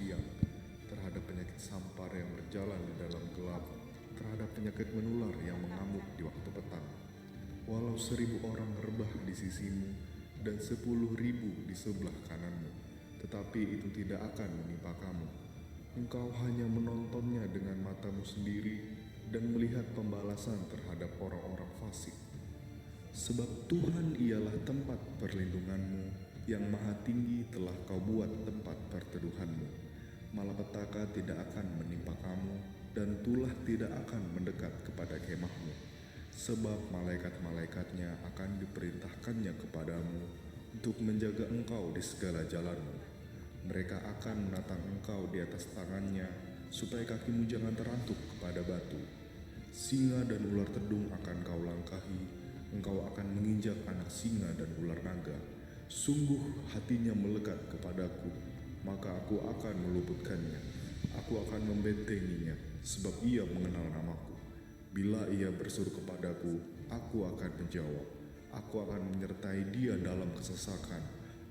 siang, terhadap penyakit sampar yang berjalan di dalam gelap, terhadap penyakit menular yang mengamuk di waktu petang. Walau 1.000 orang rebah di sisimu dan 10.000 di sebelah kananmu, tetapi itu tidak akan menimpa kamu. Engkau hanya menontonnya dengan matamu sendiri dan melihat pembalasan terhadap orang-orang fasik. Sebab Tuhan ialah tempat perlindunganmu, yang maha tinggi telah kau buat tempat perteduhanmu. Malapetaka tidak akan menimpa kamu, dan tulah tidak akan mendekat kepada kemahmu. Sebab malaikat-malaikatnya akan diperintahkannya kepadamu untuk menjaga engkau di segala jalanmu. Mereka akan menatang engkau di atas tangannya, supaya kakimu jangan terantuk kepada batu. Singa dan ular tedung akan kau langkahi, engkau akan menginjak anak singa dan ular naga. Sungguh hatinya melekat kepadaku, maka aku akan meluputkannya. Aku akan membentenginya, sebab ia mengenal namaku. Bila ia berseru kepadaku, aku akan menjawab. Aku akan menyertai dia dalam kesesakan.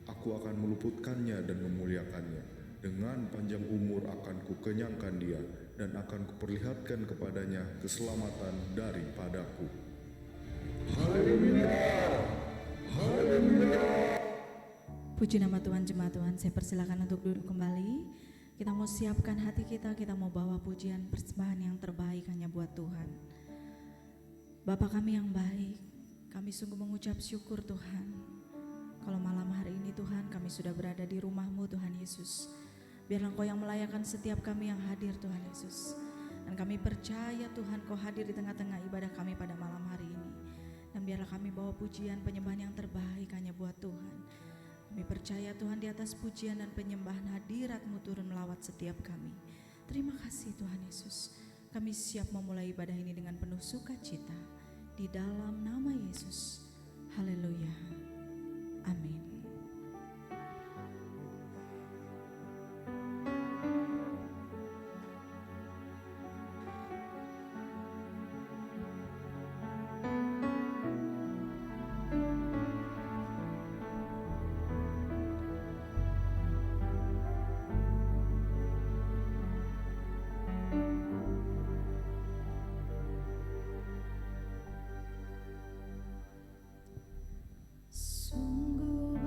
Aku akan meluputkannya dan memuliakannya. Dengan panjang umur akan kukenyangkan dia, dan akan kuperlihatkan kepadanya keselamatan daripadaku. Haleluya! Haleluya! Puji nama Tuhan, jemaat Tuhan, saya persilakan untuk duduk kembali. Kita mau siapkan hati kita mau bawa pujian persembahan yang terbaik hanya buat Tuhan. Bapa kami yang baik, kami sungguh mengucap syukur Tuhan. Kalau malam hari ini Tuhan, kami sudah berada di rumah-Mu Tuhan Yesus. Biarlah Engkau yang melayakan setiap kami yang hadir Tuhan Yesus. Dan kami percaya Tuhan Kau hadir di tengah-tengah ibadah kami pada malam hari ini. Dan biarlah kami bawa pujian penyembahan yang terbaik hanya buat Tuhan. Kami percaya Tuhan di atas pujian dan penyembahan hadirat-Mu turun melawat setiap kami. Terima kasih Tuhan Yesus. Kami siap memulai ibadah ini dengan penuh sukacita. Di dalam nama Yesus. Haleluya. Amin. Sungguh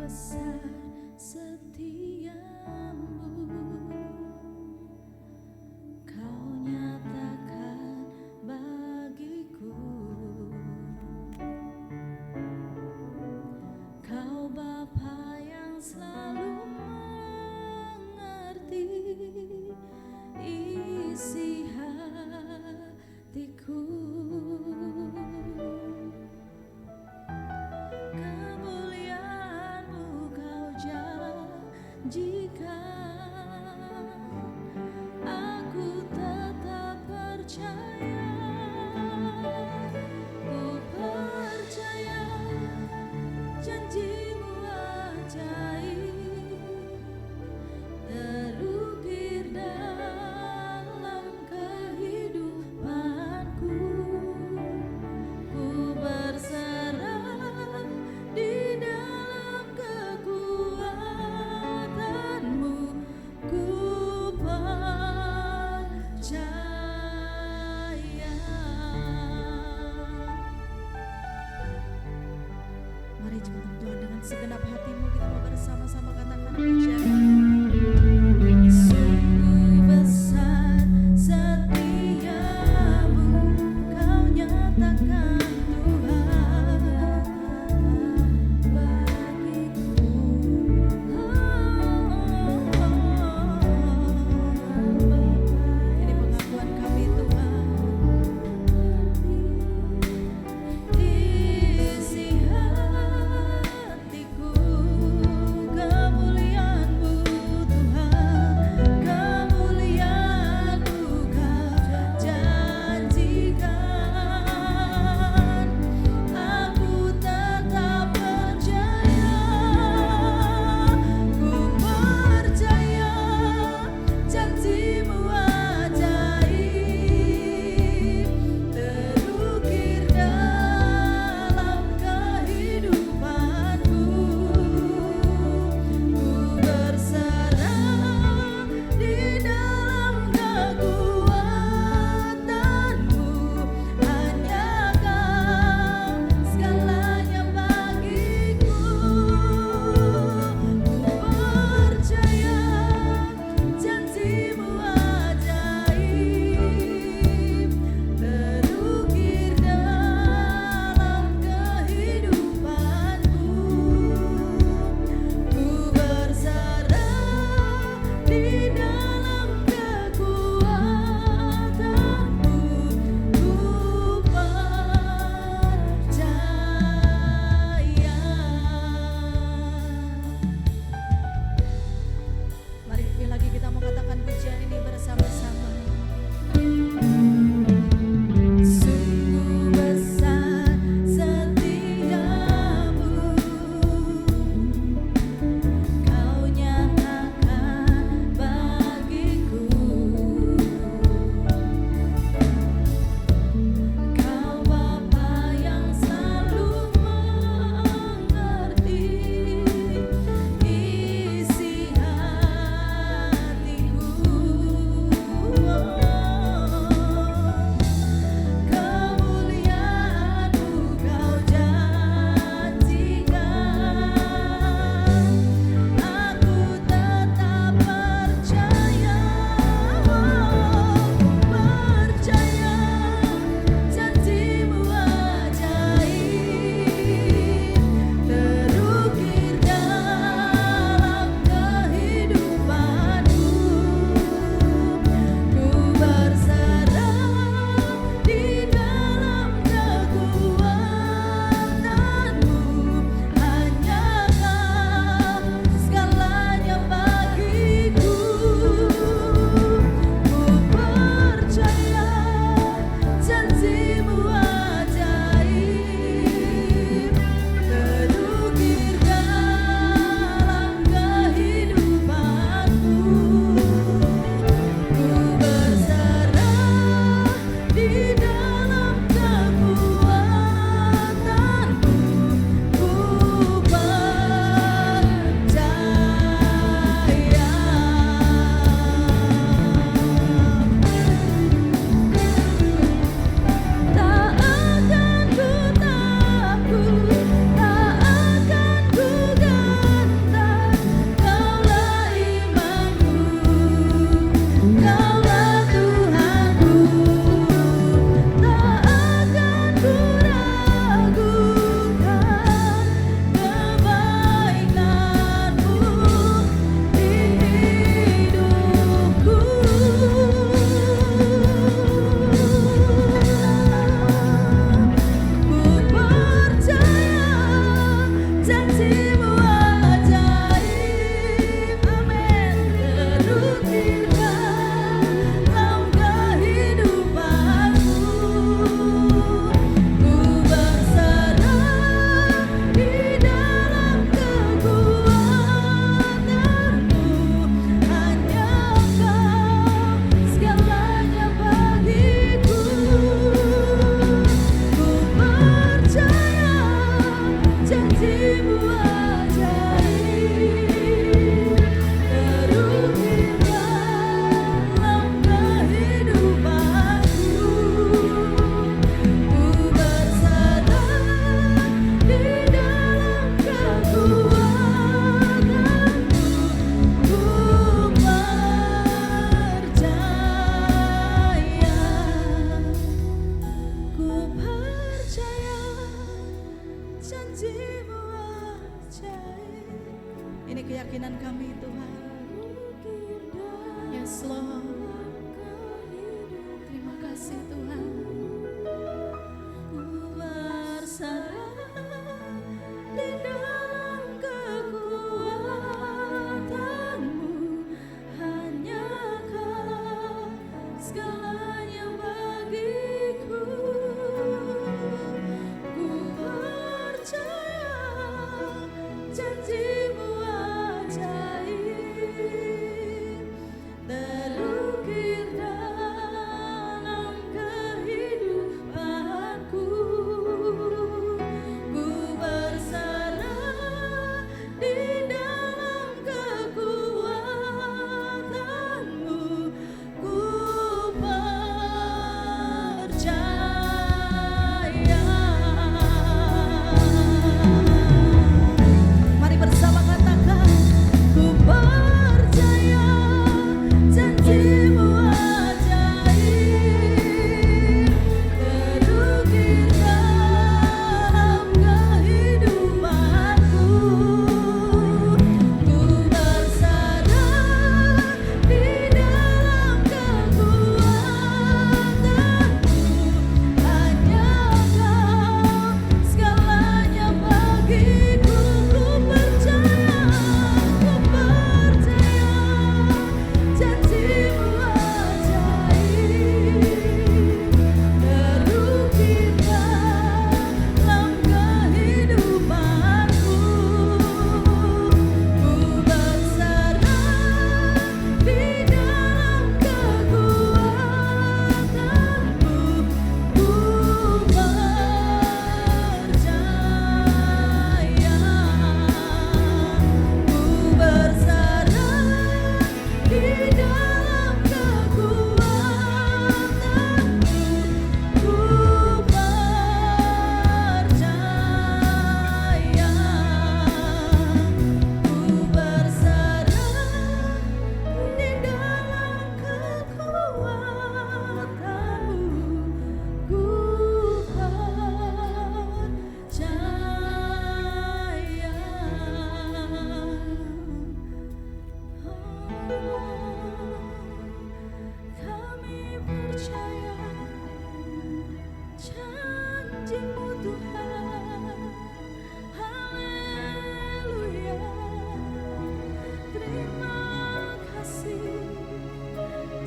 terukir dalam kehidupan.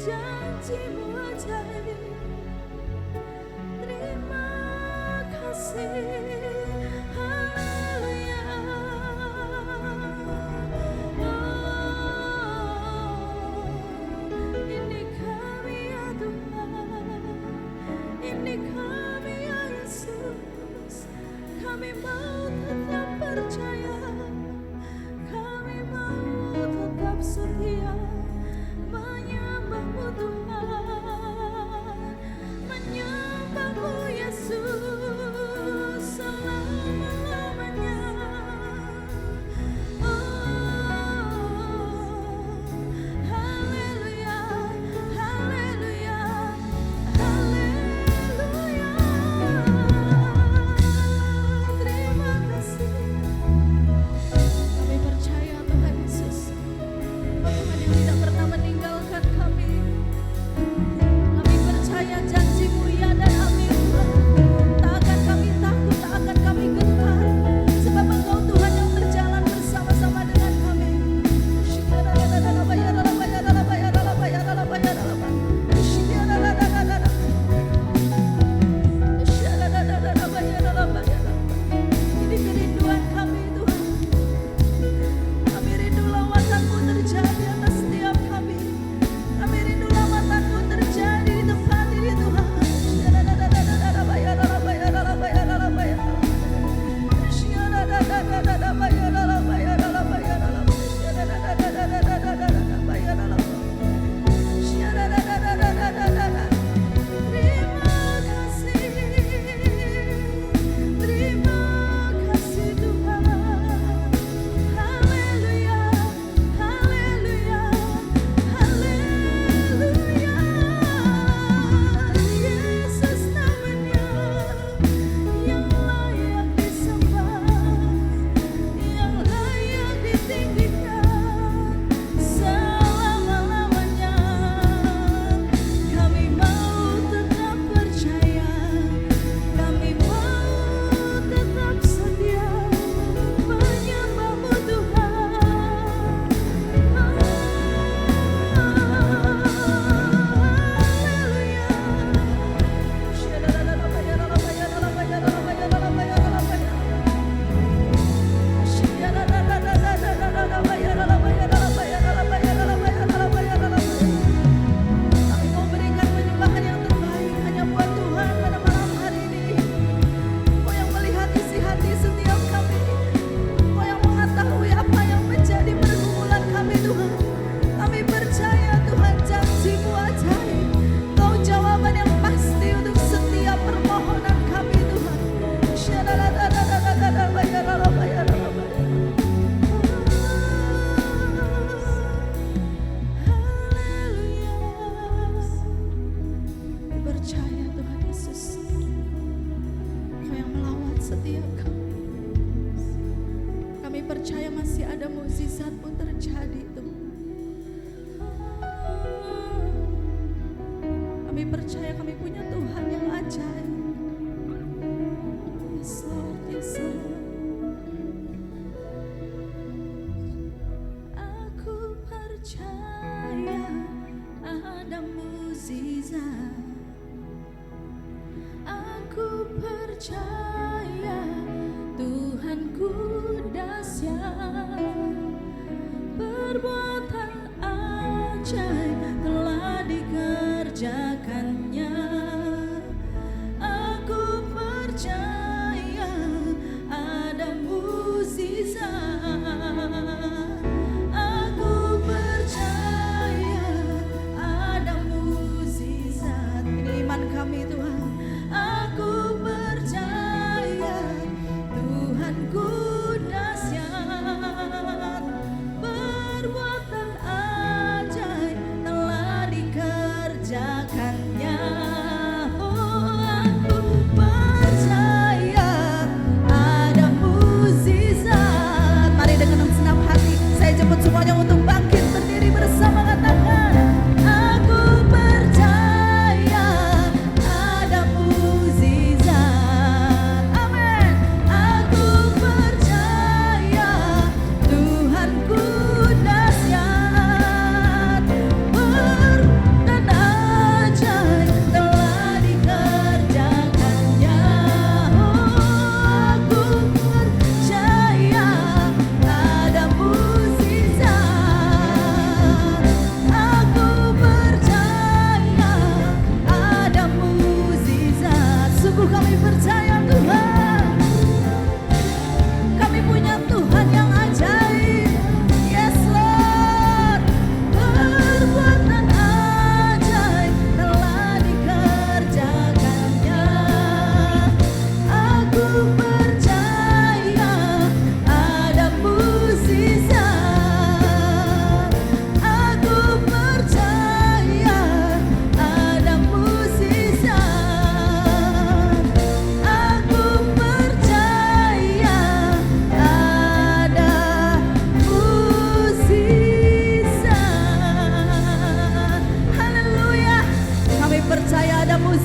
janjimu ajaib. Terima kasih. Haleluya. Ini kami ya Tuhan, ini kami ya Yesus. Kami mau tetap percaya, kami mau tetap setia menyembahmu Tuhan, menyembahmu Yesus selama-lamanya. Haleluya, haleluya, haleluya. Terima kasih. Kami percaya Tuhan Yesus, Tuhan yang tidak pernah meninggalkan kami. Kami percaya janji-Mu ya dan amin Tuhan. Tak akan kami takut, tak akan kami gentar, sebab Engkau Tuhan yang berjalan bersama-sama dengan kami. Ini kerinduan kami Tuhan. Kami rindu lawatan-Mu terjadi atas setiap kami. Kami rindu lawatan-Mu terjadi di tempat ini Tuhan. Terima kasih Tuhan. Haleluya, haleluya, haleluya. Yesus namanya yang layak disembah, yang layak ditinggikan selama-lamanya. Kami mau tetap percaya, kami mau tetap setia menyembahmu Tuhan. Kami mau berikan penyembahan yang terbaik hanya buat Tuhan pada malam hari ini. Kau yang melihat isi hati setiap kami, Kau yang mengetahui apa yang menjadi pergumulan kami Tuhan. Kami percaya Tuhan janji-Mu ajaib, Kau jawaban yang pasti untuk setiap permohonan kami Tuhan. Percaya Tuhan Yesus, Kau yang melawat setiap kami. Kami percaya masih ada mukjizat-Mu terjadi Tuhan. Kami percaya kami punya Tuhan yang ajaib. Yes Lord, yes Lord. Aku percaya ada mukjizat. Aku percaya Tuhanku dahsyat, perbuatan ajaib telah dikerjakannya. Aku percaya ada mukjizat. Aku percaya ada mukjizat. Ini iman kami Tuhan. Aku percaya Tuhanku dahsyat, perbuatan ajaib telah dikerjakan.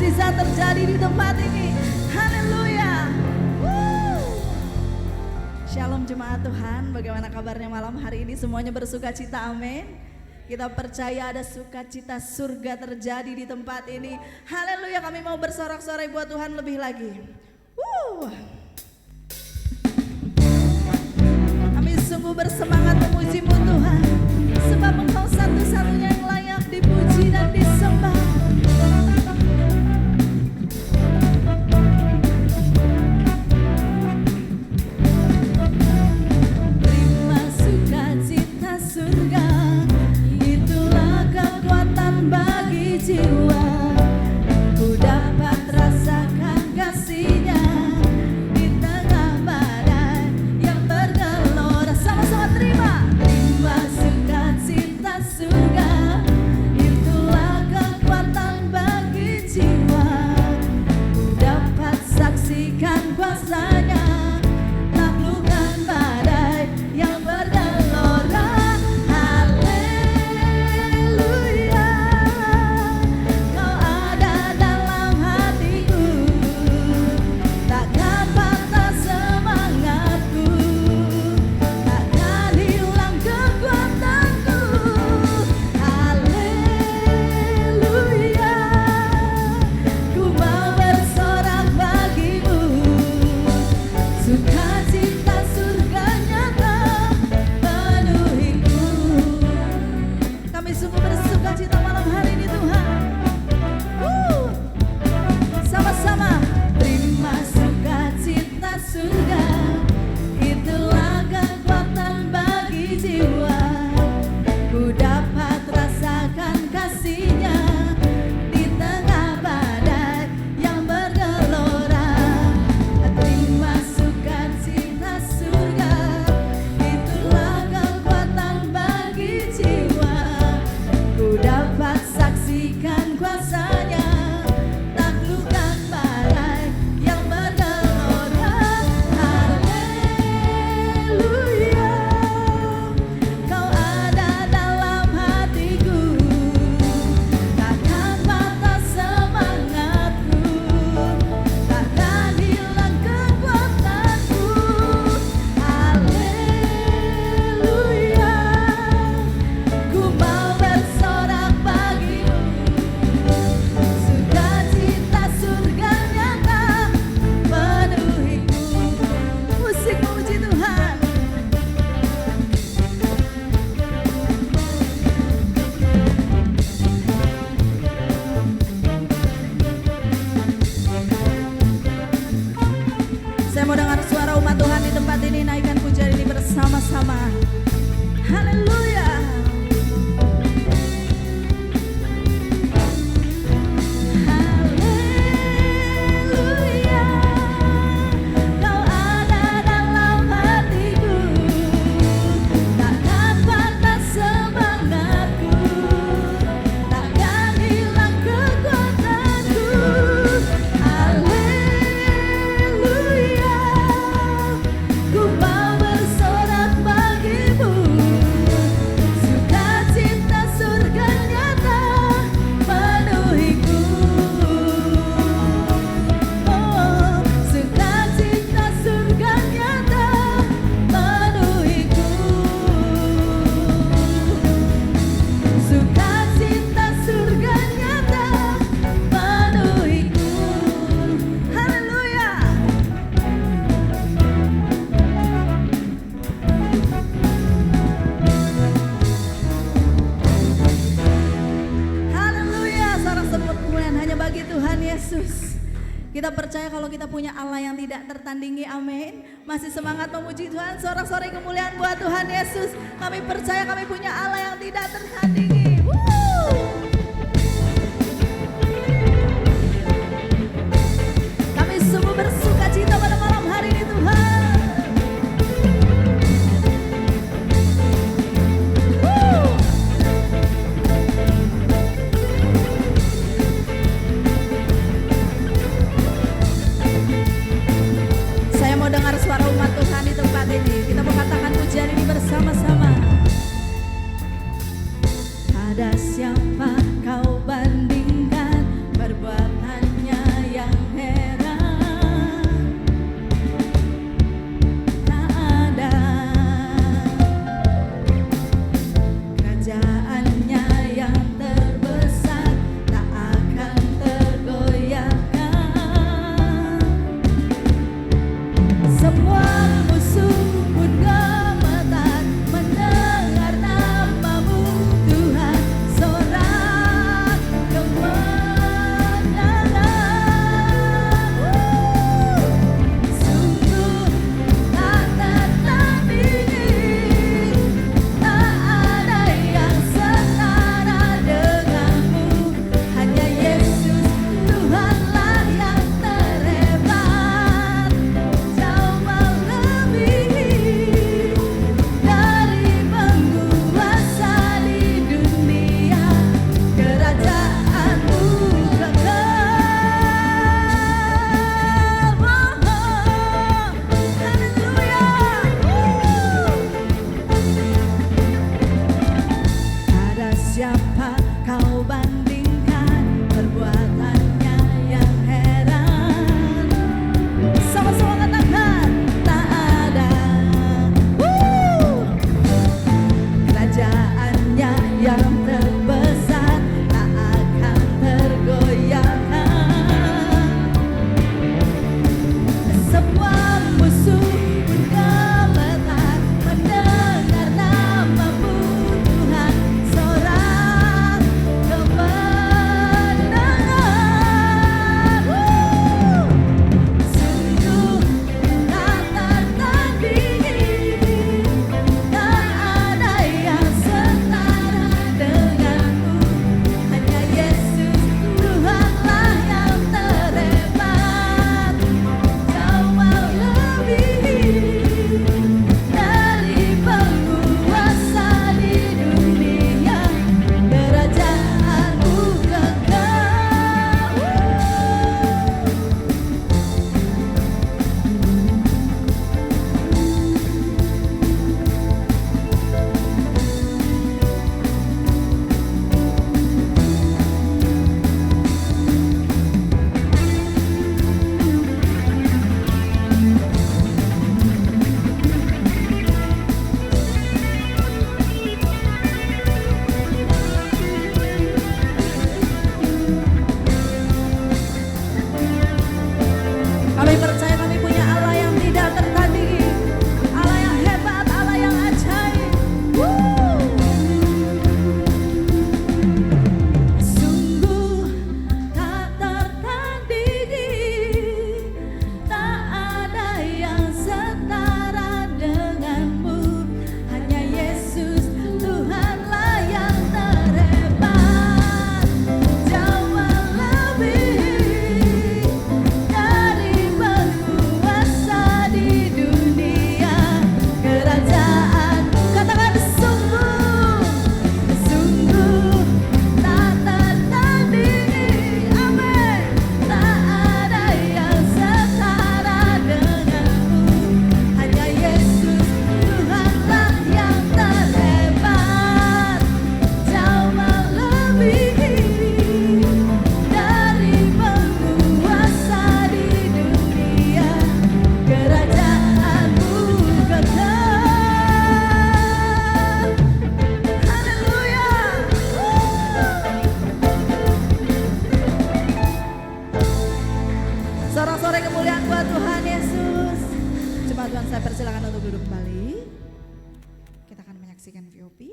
mukjizat terjadi di tempat ini. Haleluya. Shalom jemaat Tuhan, bagaimana kabarnya malam hari ini? Semuanya bersuka cita, amin. Kita percaya ada sukacita surga terjadi di tempat ini. Haleluya, kami mau bersorak-sorai buat Tuhan lebih lagi. Kami sungguh bersemangat memuji-Mu Tuhan, sebab Engkau satu-satunya yang layak dipuji dan disembah. Terima sukacita surga, itulah kekuatan bagi jiwa. Ku dapat rasakan kasih-Nya di tengah badai yang bergelora. Sama-sama terima. Terima sukacita surga, itulah kekuatan bagi jiwa. Ku dapat saksikan kuasa-Nya, taklukkan badai yang bergelora. Haleluya, Kau ada dalam hatiku, takkan patah semangatku, takkan hilang kekuatanku. Haleluya, ku mau bersorak bagimu, sukacita surga nyata penuhiku. Kami sungguh bersukacita malam hari ini Tuhan. Sama-sama. Terima sukacita surga, itulah kekuatan bagi jiwa. Ku dapat rasakan kasih-Nya di tengah badai yang bergelora. Terima sukacita surga, itulah kekuatan bagi jiwa. Ku dapat saksikan kuasa-Nya, taklukkan badai yang bergelora. Haleluya, Kau ada dalam hatiku, takkan patah semangatku, takkan hilang kekuatanku. Haleluya, ku mau bersorak bagimu, sukacita surga nyata penuhiku. Musik memuji Tuhan. Saya mau dengar suara umat Tuhan di tempat ini, naikkan pujian ini bersama-sama. Haleluya. Haleluya, Kau ada dalam hatiku, takkan patah semangatku, takkan hilang kekuatanku. Haleluya, ku mau bersorak bagimu, sukacita surga nyata penuhiku. Oh, sukacita surga nyata penuhiku, sukacita surga nyata penuhiku. Haleluya. Haleluya, sorak sembut kemuliaan hanya bagi Tuhan Yesus. Kita percaya kalau kita punya Allah yang tidak tertandingi, amin. Masih semangat memuji Tuhan, sorak-sorai kemuliaan buat Tuhan Yesus. Kami percaya kami punya Allah yang tidak tertandingi. Kami sungguh bersukacita pada malam hari ini Tuhan. Saya mau dengar suara umat Tuhan di tempat ini. Kita mau katakan pujian ini bersama-sama. Saya persilakan untuk duduk kembali. Kita akan menyaksikan VOP.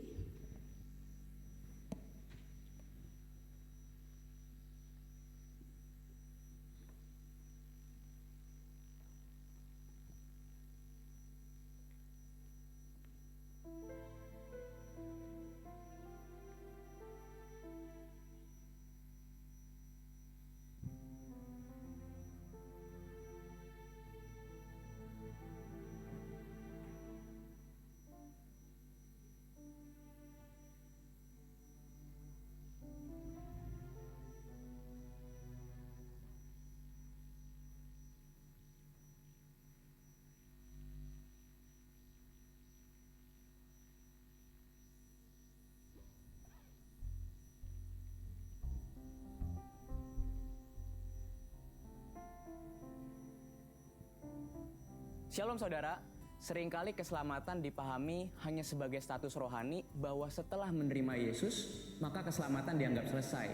Shalom saudara, seringkali keselamatan dipahami hanya sebagai status rohani bahwa setelah menerima Yesus, maka keselamatan dianggap selesai.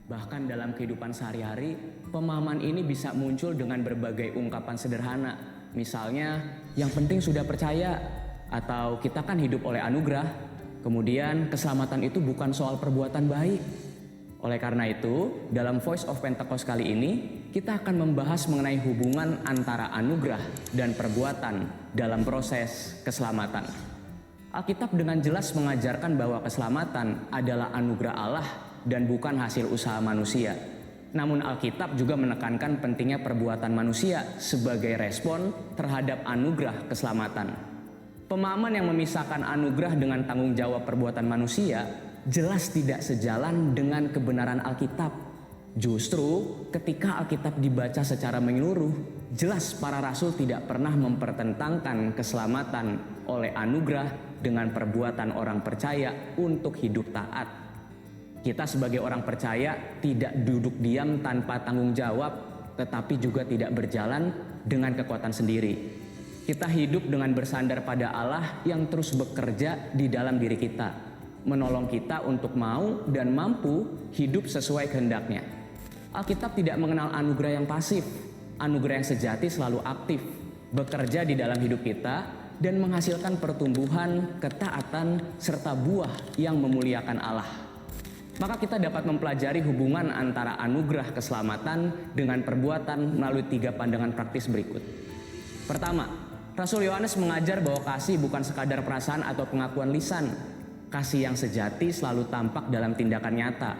Bahkan dalam kehidupan sehari-hari, pemahaman ini bisa muncul dengan berbagai ungkapan sederhana. Misalnya, yang penting sudah percaya, atau kita kan hidup oleh anugerah. Kemudian, keselamatan itu bukan soal perbuatan baik. Oleh karena itu, dalam Voice of Pentecost kali ini, kita akan membahas mengenai hubungan antara anugerah dan perbuatan dalam proses keselamatan. Alkitab dengan jelas mengajarkan bahwa keselamatan adalah anugerah Allah dan bukan hasil usaha manusia. Namun Alkitab juga menekankan pentingnya perbuatan manusia sebagai respon terhadap anugerah keselamatan. Pemahaman yang memisahkan anugerah dengan tanggung jawab perbuatan manusia jelas tidak sejalan dengan kebenaran Alkitab. Justru ketika Alkitab dibaca secara menyeluruh, jelas para rasul tidak pernah mempertentangkan keselamatan oleh anugerah dengan perbuatan orang percaya untuk hidup taat. Kita sebagai orang percaya tidak duduk diam tanpa tanggung jawab, tetapi juga tidak berjalan dengan kekuatan sendiri. Kita hidup dengan bersandar pada Allah yang terus bekerja di dalam diri kita, menolong kita untuk mau dan mampu hidup sesuai kehendaknya. Alkitab tidak mengenal anugerah yang pasif. Anugerah yang sejati selalu aktif, bekerja di dalam hidup kita dan menghasilkan pertumbuhan, ketaatan, serta buah yang memuliakan Allah. Maka kita dapat mempelajari hubungan antara anugerah keselamatan dengan perbuatan melalui 3 pandangan praktis berikut. Pertama, Rasul Yohanes mengajar bahwa kasih bukan sekadar perasaan atau pengakuan lisan. Kasih yang sejati selalu tampak dalam tindakan nyata.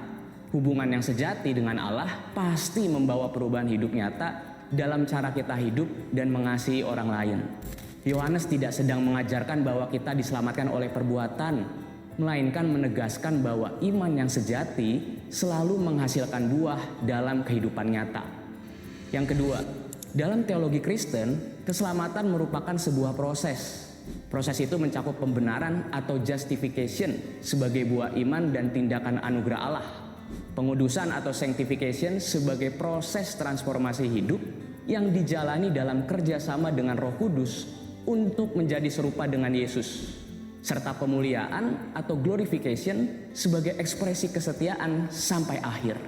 Hubungan yang sejati dengan Allah pasti membawa perubahan hidup nyata dalam cara kita hidup dan mengasihi orang lain. Yohanes tidak sedang mengajarkan bahwa kita diselamatkan oleh perbuatan, melainkan menegaskan bahwa iman yang sejati selalu menghasilkan buah dalam kehidupan nyata. Yang kedua, dalam teologi Kristen, keselamatan merupakan sebuah proses. Proses itu mencakup pembenaran atau justification sebagai buah iman dan tindakan anugerah Allah. Pengudusan atau sanctification sebagai proses transformasi hidup yang dijalani dalam kerjasama dengan Roh Kudus untuk menjadi serupa dengan Yesus, serta pemuliaan atau glorification sebagai ekspresi kesetiaan sampai akhir.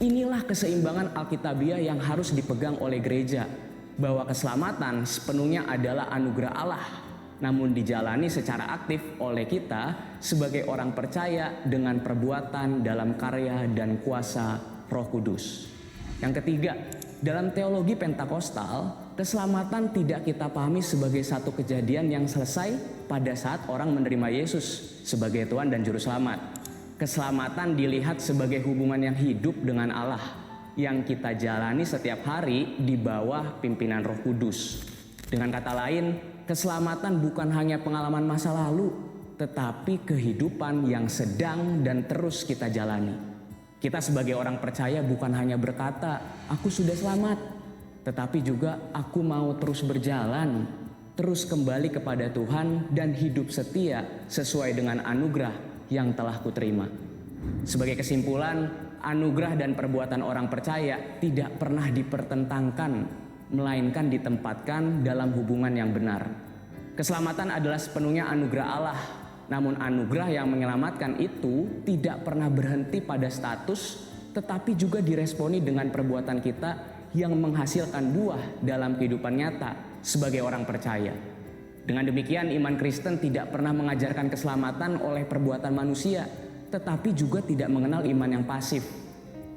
Inilah keseimbangan Alkitabiah yang harus dipegang oleh gereja, bahwa keselamatan sepenuhnya adalah anugerah Allah, namun dijalani secara aktif oleh kita sebagai orang percaya dengan perbuatan dalam karya dan kuasa Roh Kudus. Yang ketiga, dalam teologi Pentakostal, keselamatan tidak kita pahami sebagai satu kejadian yang selesai pada saat orang menerima Yesus sebagai Tuhan dan Juru Selamat. Keselamatan dilihat sebagai hubungan yang hidup dengan Allah yang kita jalani setiap hari di bawah pimpinan Roh Kudus. Dengan kata lain, keselamatan bukan hanya pengalaman masa lalu, tetapi kehidupan yang sedang dan terus kita jalani. Kita sebagai orang percaya bukan hanya berkata, "Aku sudah selamat," tetapi juga aku mau terus berjalan, terus kembali kepada Tuhan dan hidup setia sesuai dengan anugerah yang telah kuterima. Sebagai kesimpulan, anugerah dan perbuatan orang percaya tidak pernah dipertentangkan, melainkan ditempatkan dalam hubungan yang benar. Keselamatan adalah sepenuhnya anugerah Allah, namun anugerah yang menyelamatkan itu tidak pernah berhenti pada status, tetapi juga diresponi dengan perbuatan kita yang menghasilkan buah dalam kehidupan nyata sebagai orang percaya. Dengan demikian, iman Kristen tidak pernah mengajarkan keselamatan oleh perbuatan manusia, tetapi juga tidak mengenal iman yang pasif.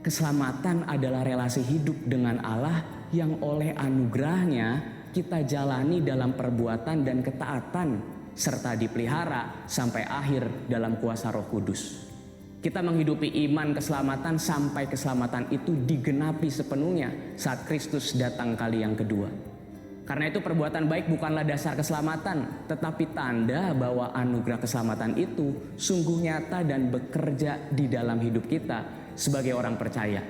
Keselamatan adalah relasi hidup dengan Allah yang oleh anugerahnya kita jalani dalam perbuatan dan ketaatan, serta dipelihara sampai akhir dalam kuasa Roh Kudus. Kita menghidupi iman keselamatan sampai keselamatan itu digenapi sepenuhnya saat Kristus datang kali yang kedua. Karena itu perbuatan baik bukanlah dasar keselamatan, tetapi tanda bahwa anugerah keselamatan itu sungguh nyata dan bekerja di dalam hidup kita sebagai orang percaya.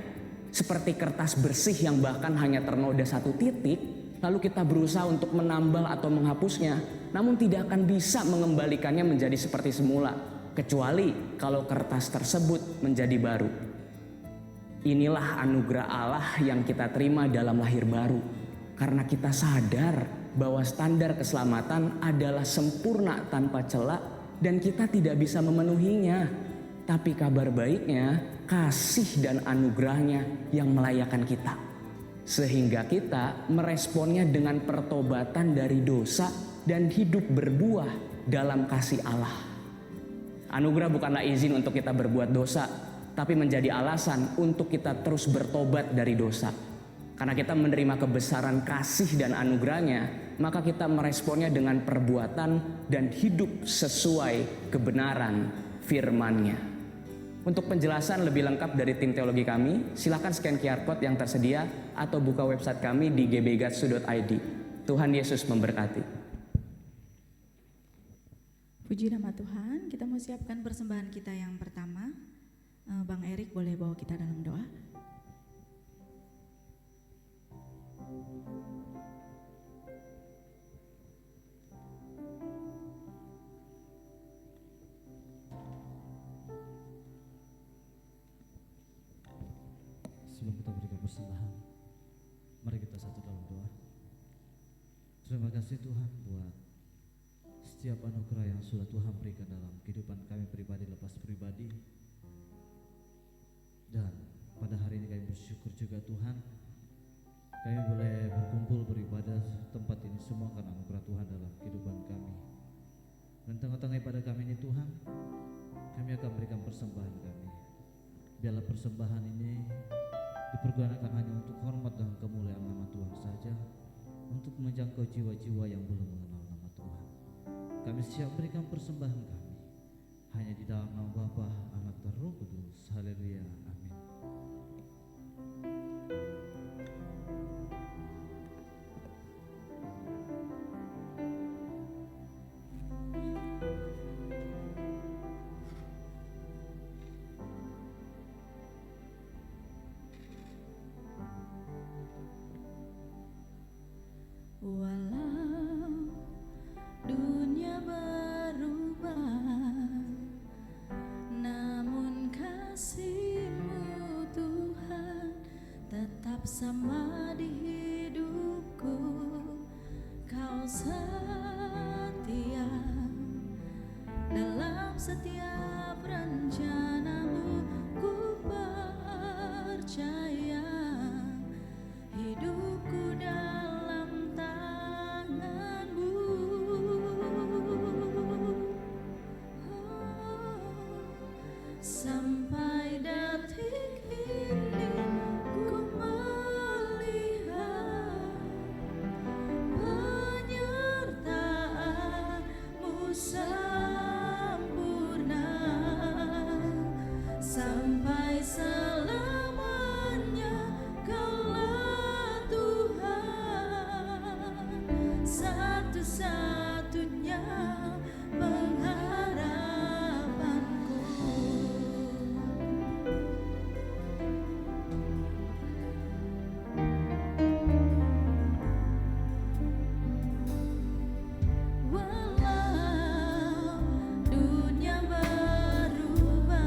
Seperti kertas bersih yang bahkan hanya ternoda satu titik, lalu kita berusaha untuk menambal atau menghapusnya, namun tidak akan bisa mengembalikannya menjadi seperti semula, kecuali kalau kertas tersebut menjadi baru. Inilah anugerah Allah yang kita terima dalam lahir baru. Karena kita sadar bahwa standar keselamatan adalah sempurna tanpa celah dan kita tidak bisa memenuhinya. Tapi kabar baiknya, kasih dan anugerahnya yang melayakkan kita. Sehingga kita meresponnya dengan pertobatan dari dosa dan hidup berbuah dalam kasih Allah. Anugerah bukanlah izin untuk kita berbuat dosa, tapi menjadi alasan untuk kita terus bertobat dari dosa. Karena kita menerima kebesaran kasih dan anugerahnya, maka kita meresponnya dengan perbuatan dan hidup sesuai kebenaran firman-Nya. Untuk penjelasan lebih lengkap dari tim teologi kami, silakan scan QR Code yang tersedia atau buka website kami di gbgatsu.id. Tuhan Yesus memberkati. Puji nama Tuhan, kita mau siapkan persembahan kita yang pertama. Bang Erik boleh bawa kita dalam doa. Sebelum kita berikan persembahan, mari kita satu dalam doa. Terima kasih Tuhan buat setiap anugerah yang sudah Tuhan berikan dalam kehidupan kami pribadi lepas pribadi. Dan pada hari ini kami bersyukur juga Tuhan, kami boleh berkumpul beribadah tempat ini semua karena anugerah Tuhan dalam kehidupan kami. Dan tengah-tengah ibadah kami ini Tuhan, kami akan berikan persembahan kami. Biarlah persembahan ini dipergunakan hanya untuk hormat dan kemuliaan nama Tuhan saja, untuk menjangkau jiwa-jiwa yang belum mengenal nama Tuhan. Kami siap berikan persembahan kami hanya di dalam nama Bapa, Anak dan Roh Kudus. Haleluya, amin. Walau dunia berubah, namun kasih-Mu Tuhan tetap sama di hidupku. Kau setia dalam setiap rencana-Mu, ku percaya hidupku dalam tangan-Mu. Sampai detik ini ku melihat penyertaan-Mu sempurna, sampai selamanya Kaulah Tuhan, satu-satunya pengharapanku. Walau dunia berubah,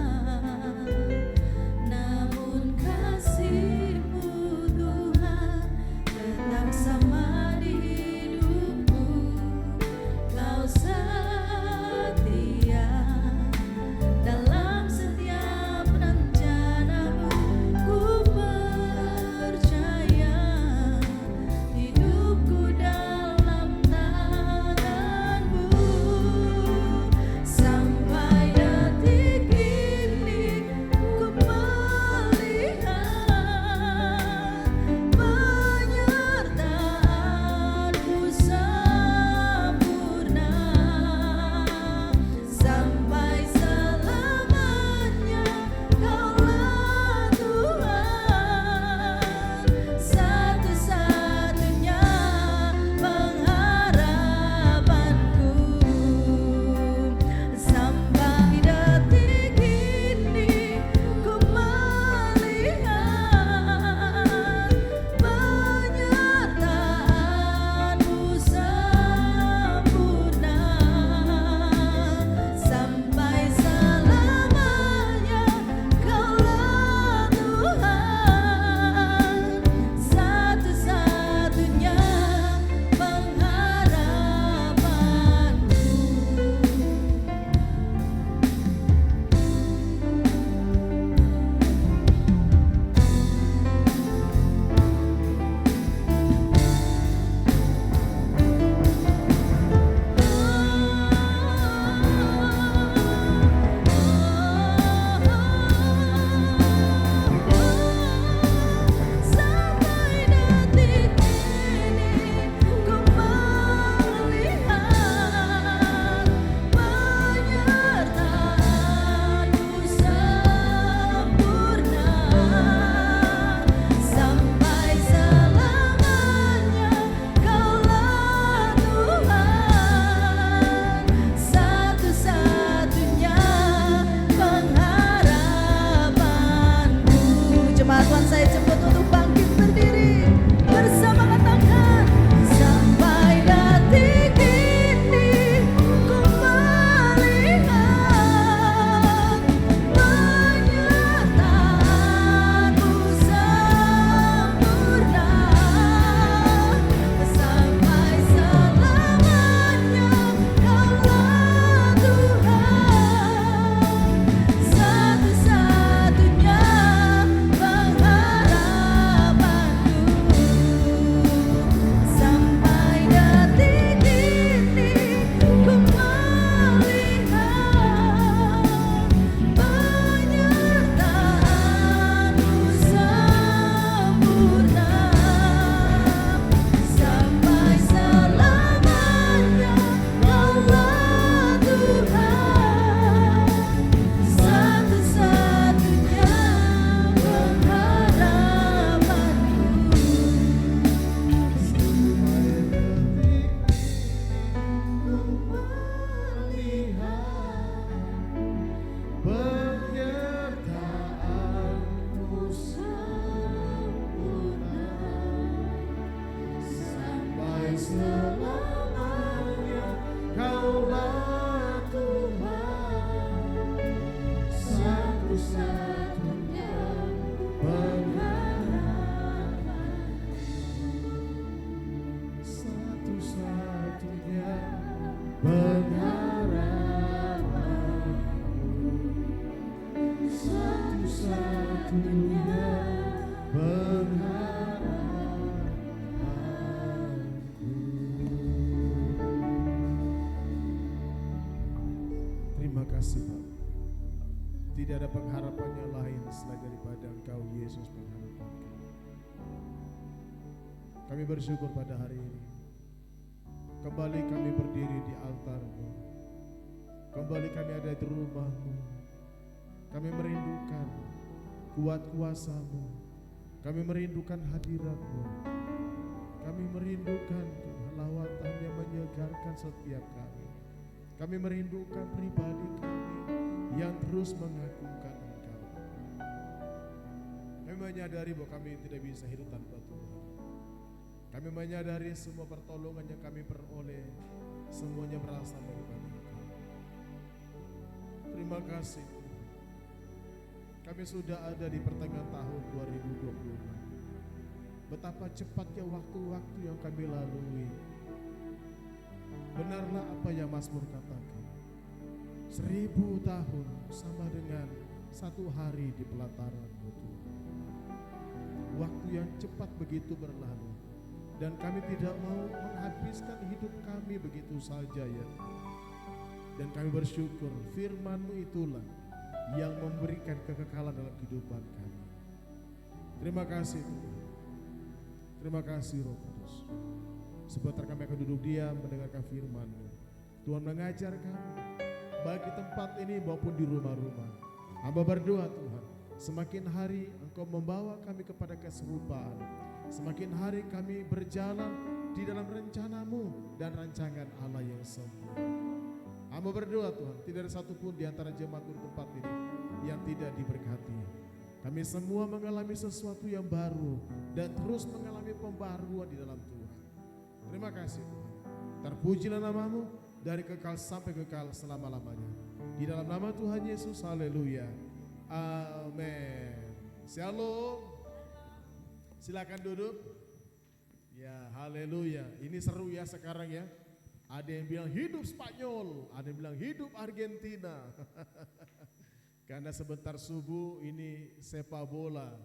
Engkau Yesus pengharapan kami. Kami bersyukur pada hari ini. Kembali kami berdiri di altar-Mu. Kembali kami ada di rumah-Mu. Kami merindukan kuat kuasa-Mu. Kami merindukan hadirat-Mu. Kami merindukan lawatan yang menyegarkan setiap kami. Kami merindukan pribadi kami yang terus mengagungkan Engkau. Kami menyadari bahwa kami tidak bisa hidup tanpa Tuhan. Kami menyadari semua pertolongan yang kami peroleh semuanya berasal daripada Engkau. Terima kasih Tuhan. Kami sudah ada di pertengahan tahun 2026. Betapa cepatnya waktu-waktu yang kami lalui. Benarlah apa yang Mazmur katakan. 1000 tahun sama dengan 1 hari di pelataran-Mu Tuhan. Waktu yang cepat begitu berlalu. Dan kami tidak mau menghabiskan hidup kami begitu saja ya. Dan kami bersyukur firman-Mu itulah yang memberikan kekekalan dalam kehidupan kami. Terima kasih Tuhan. Terima kasih Roh Kudus. Sebentar kami akan duduk diam mendengarkan firman-Mu. Tuhan mengajar kami, baik di tempat ini maupun di rumah-rumah. Hamba berdoa Tuhan, semakin hari Engkau membawa kami kepada keserupaan. Semakin hari kami berjalan di dalam rencana-Mu dan rancangan Allah yang sempurna. Hamba berdoa Tuhan, tidak ada satupun di antara jemaat di tempat ini yang tidak diberkati. Kami semua mengalami sesuatu yang baru dan terus mengalami pembaruan di dalam Tuhan. Terima kasih Tuhan. Terpujilah nama-Mu dari kekal sampai kekal selama-lamanya. Di dalam nama Tuhan Yesus, haleluya. Amin. Shalom. Silakan duduk. Ya, haleluya. Ini seru ya sekarang ya. Ada yang bilang hidup Spanyol, ada yang bilang hidup Argentina. Karena sebentar subuh ini sepak bola.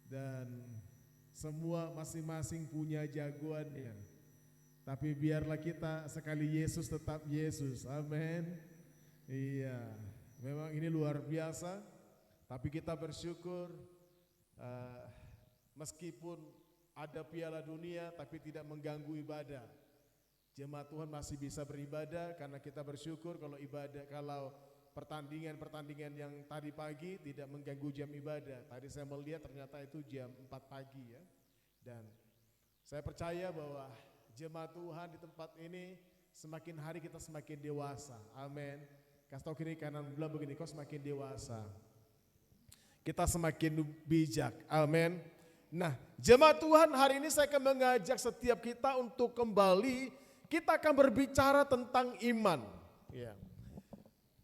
Dan semua masing-masing punya jagoannya. Tapi biarlah kita sekali Yesus tetap Yesus. Amin. Iya, memang ini luar biasa. Tapi kita bersyukur meskipun ada Piala Dunia tapi tidak mengganggu ibadah. Jemaat Tuhan masih bisa beribadah karena kita bersyukur kalau pertandingan yang tadi pagi tidak mengganggu jam ibadah. Tadi saya melihat ternyata itu jam 4 pagi ya. Dan saya percaya bahwa jemaat Tuhan di tempat ini semakin hari kita semakin dewasa. Amin. Kasih tahu kiri kanan bilang begini, kau semakin dewasa. Kita semakin bijak. Amin. Nah, jemaat Tuhan hari ini saya akan mengajak setiap kita untuk kembali, kita akan berbicara tentang iman. Ya.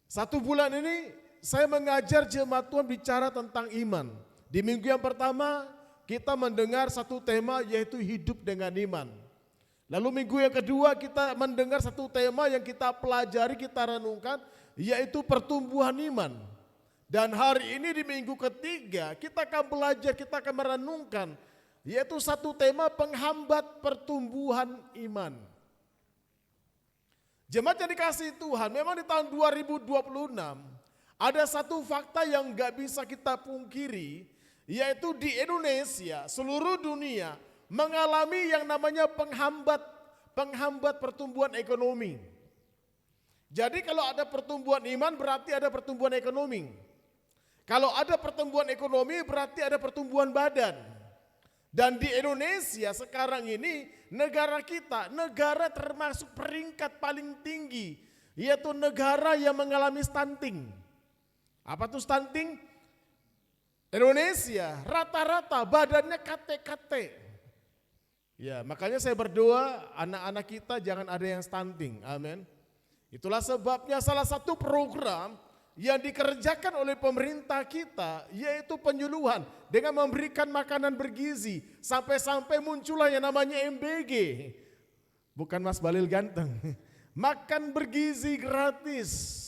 1 bulan ini saya mengajar jemaat Tuhan bicara tentang iman. Di minggu yang pertama kita mendengar satu tema yaitu hidup dengan iman. Lalu minggu yang kedua kita mendengar satu tema yang kita pelajari, kita renungkan yaitu pertumbuhan iman. Dan hari ini di minggu ketiga kita akan belajar, kita akan merenungkan yaitu satu tema penghambat pertumbuhan iman. Jemaat yang dikasihi Tuhan, memang di tahun 2026 ada satu fakta yang gak bisa kita pungkiri, yaitu di Indonesia, seluruh dunia mengalami yang namanya penghambat pertumbuhan ekonomi. Jadi kalau ada pertumbuhan iman berarti ada pertumbuhan ekonomi. Kalau ada pertumbuhan ekonomi berarti ada pertumbuhan badan. Dan di Indonesia sekarang ini negara kita, negara termasuk peringkat paling tinggi, yaitu negara yang mengalami stunting. Apa tuh stunting? Indonesia rata-rata badannya kate-kate. Ya, makanya saya berdoa anak-anak kita jangan ada yang stunting. Amin. Itulah sebabnya salah satu program yang dikerjakan oleh pemerintah kita yaitu penyuluhan dengan memberikan makanan bergizi sampai-sampai muncullah yang namanya MBG. Bukan Mas Balil ganteng. Makan bergizi gratis.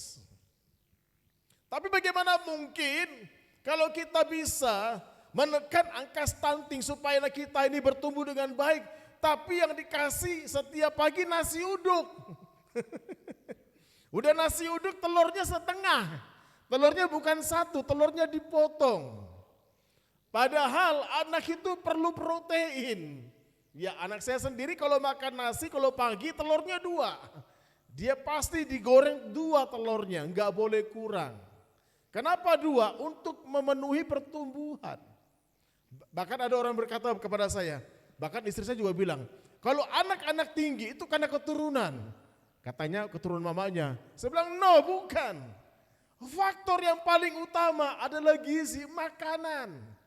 Tapi bagaimana mungkin kalau kita bisa menekan angka stunting supaya kita ini bertumbuh dengan baik, tapi yang dikasih setiap pagi nasi uduk. Udah nasi uduk telurnya setengah. Telurnya bukan satu, telurnya dipotong. Padahal anak itu perlu protein. Ya anak saya sendiri kalau makan nasi, kalau pagi telurnya 2. Dia pasti digoreng 2 telurnya, enggak boleh kurang. Kenapa 2? Untuk memenuhi pertumbuhan. Bahkan ada orang berkata kepada saya, bahkan istri saya juga bilang, kalau anak-anak tinggi itu karena keturunan. Katanya keturunan mamanya. Saya bilang, no bukan. Faktor yang paling utama adalah gizi makanan.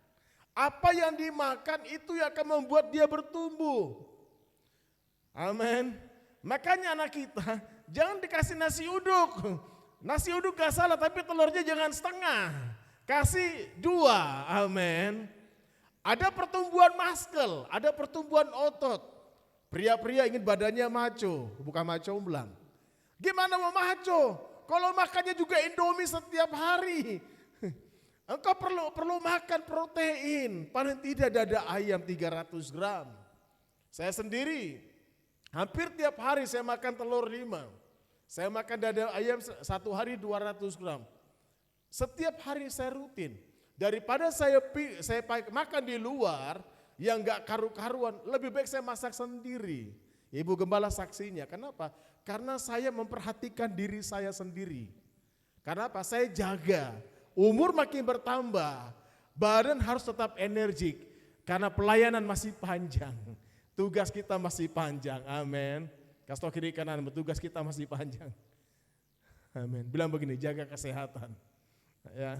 Apa yang dimakan itu yang akan membuat dia bertumbuh. Amin. Makanya anak kita jangan dikasih nasi uduk. Nasi uduk gak salah tapi telurnya jangan setengah. Kasih 2, amin. Ada pertumbuhan muscle, ada pertumbuhan otot. Pria-pria ingin badannya maco, bukan maco umblang. Gimana mau maco? Kalau makannya juga Indomie setiap hari. Engkau perlu makan protein, paling tidak dada ayam 300 gram. Saya sendiri, hampir tiap hari saya makan telur 5. Saya makan dada ayam 1 hari 200 gram. Setiap hari saya rutin. Daripada saya makan di luar yang gak karu-karuan, lebih baik saya masak sendiri. Ibu Gembala saksinya, kenapa? Karena saya memperhatikan diri saya sendiri. Kenapa? Saya jaga. Umur makin bertambah, badan harus tetap energik karena pelayanan masih panjang. Tugas kita masih panjang, amin. Kasih tau kiri kanan, tugas kita masih panjang. Amin. Bilang begini, jaga kesehatan. Ya.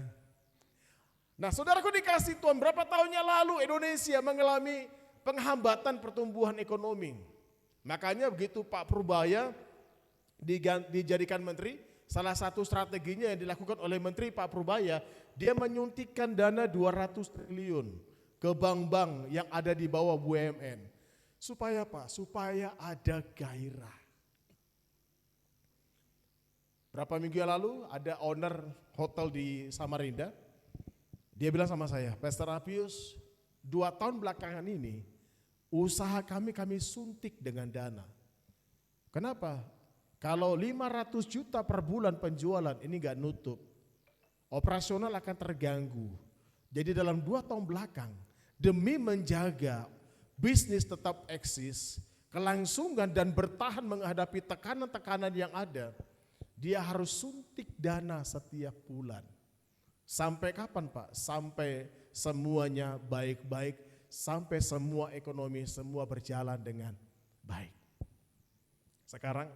Nah saudaraku dikasih Tuhan, berapa tahunnya lalu Indonesia mengalami penghambatan pertumbuhan ekonomi. Makanya begitu Pak Purbaya dijadikan menteri, salah satu strateginya yang dilakukan oleh Menteri Pak Purbaya, dia menyuntikkan dana 200 triliun ke bank-bank yang ada di bawah BUMN. Supaya apa? Supaya ada gairah. Berapa minggu yang lalu ada owner hotel di Samarinda, dia bilang sama saya, Pastor Apius, 2 tahun belakangan ini usaha kami suntik dengan dana. Kenapa? Kalau 500 juta per bulan penjualan ini gak nutup, operasional akan terganggu. Jadi dalam 2 tahun belakang, demi menjaga bisnis tetap eksis, kelangsungan dan bertahan menghadapi tekanan-tekanan yang ada, dia harus suntik dana setiap bulan. Sampai kapan Pak? Sampai semuanya baik-baik, sampai semua ekonomi semua berjalan dengan baik. Sekarang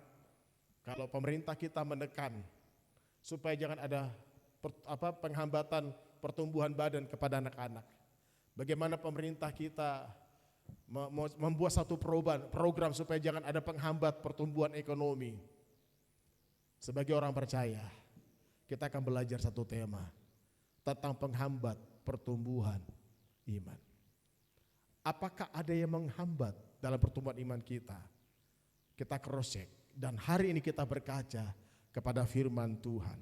kalau pemerintah kita menekan supaya jangan ada penghambatan pertumbuhan badan kepada anak-anak. Bagaimana pemerintah kita membuat satu program supaya jangan ada penghambat pertumbuhan ekonomi. Sebagai orang percaya, kita akan belajar satu tema tentang penghambat pertumbuhan iman. Apakah ada yang menghambat dalam pertumbuhan iman kita? Kita cross check. Dan hari ini kita berkaca kepada firman Tuhan.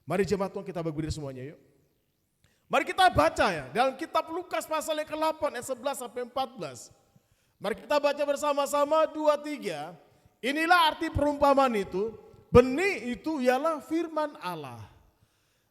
Mari jemaat Tuhan kita berdiri semuanya yuk. Mari kita baca ya dalam kitab Lukas pasal yang ke-8 ayat 11 sampai 14. Mari kita baca bersama-sama 2-3. Inilah arti perumpamaan itu. Benih itu ialah firman Allah.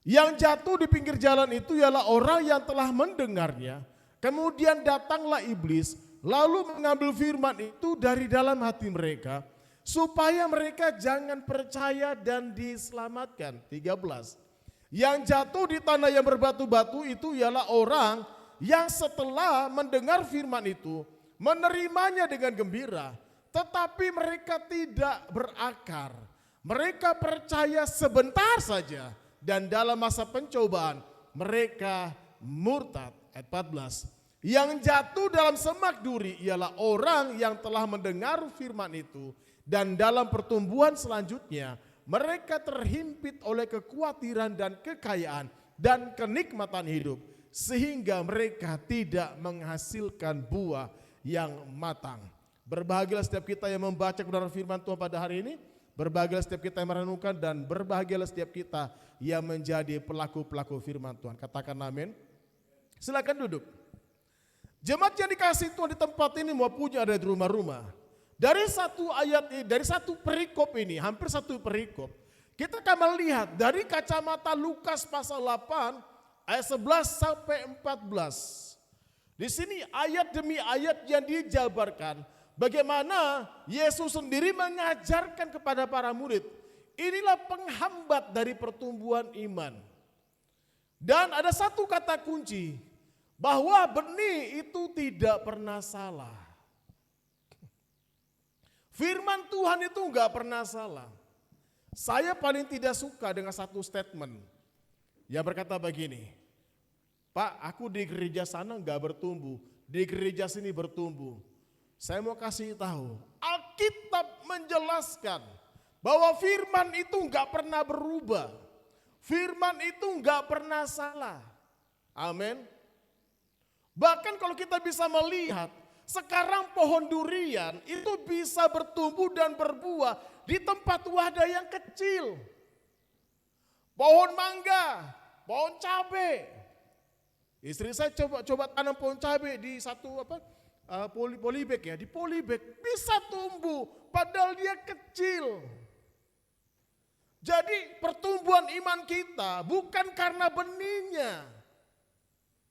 Yang jatuh di pinggir jalan itu ialah orang yang telah mendengarnya. Kemudian datanglah iblis lalu mengambil firman itu dari dalam hati mereka. Supaya mereka jangan percaya dan diselamatkan. 13. Yang jatuh di tanah yang berbatu-batu itu ialah orang yang setelah mendengar firman itu menerimanya dengan gembira. Tetapi mereka tidak berakar. Mereka percaya sebentar saja dan dalam masa pencobaan mereka murtad. Ayat 14. Yang jatuh dalam semak duri ialah orang yang telah mendengar firman itu. Dan dalam pertumbuhan selanjutnya mereka terhimpit oleh kekhawatiran dan kekayaan dan kenikmatan hidup. Sehingga mereka tidak menghasilkan buah yang matang. Berbahagialah setiap kita yang membaca kebenaran firman Tuhan pada hari ini. Berbahagialah setiap kita yang merenungkan dan berbahagialah setiap kita yang menjadi pelaku-pelaku firman Tuhan. Katakan amin. Silakan duduk. Jemaat yang dikasih Tuhan di tempat ini maupun ada di rumah-rumah. Dari satu ayat ini, dari satu perikop ini, hampir satu perikop, kita akan melihat dari kacamata Lukas pasal 8 ayat 11 sampai 14. Di sini ayat demi ayat yang dijabarkan bagaimana Yesus sendiri mengajarkan kepada para murid. Inilah penghambat dari pertumbuhan iman. Dan ada satu kata kunci, bahwa benih itu tidak pernah salah. Firman Tuhan itu enggak pernah salah. Saya paling tidak suka dengan satu statement yang berkata begini, Pak, aku di gereja sana enggak bertumbuh, di gereja sini bertumbuh. Saya mau kasih tahu, Alkitab menjelaskan bahwa firman itu enggak pernah berubah. Firman itu enggak pernah salah. Amin. Bahkan kalau kita bisa melihat, sekarang pohon durian itu bisa bertumbuh dan berbuah di tempat wadah yang kecil. Pohon mangga, pohon cabai. Istri saya coba tanam pohon cabai di satu polybag ya, di polybag bisa tumbuh padahal dia kecil. Jadi pertumbuhan iman kita bukan karena benihnya,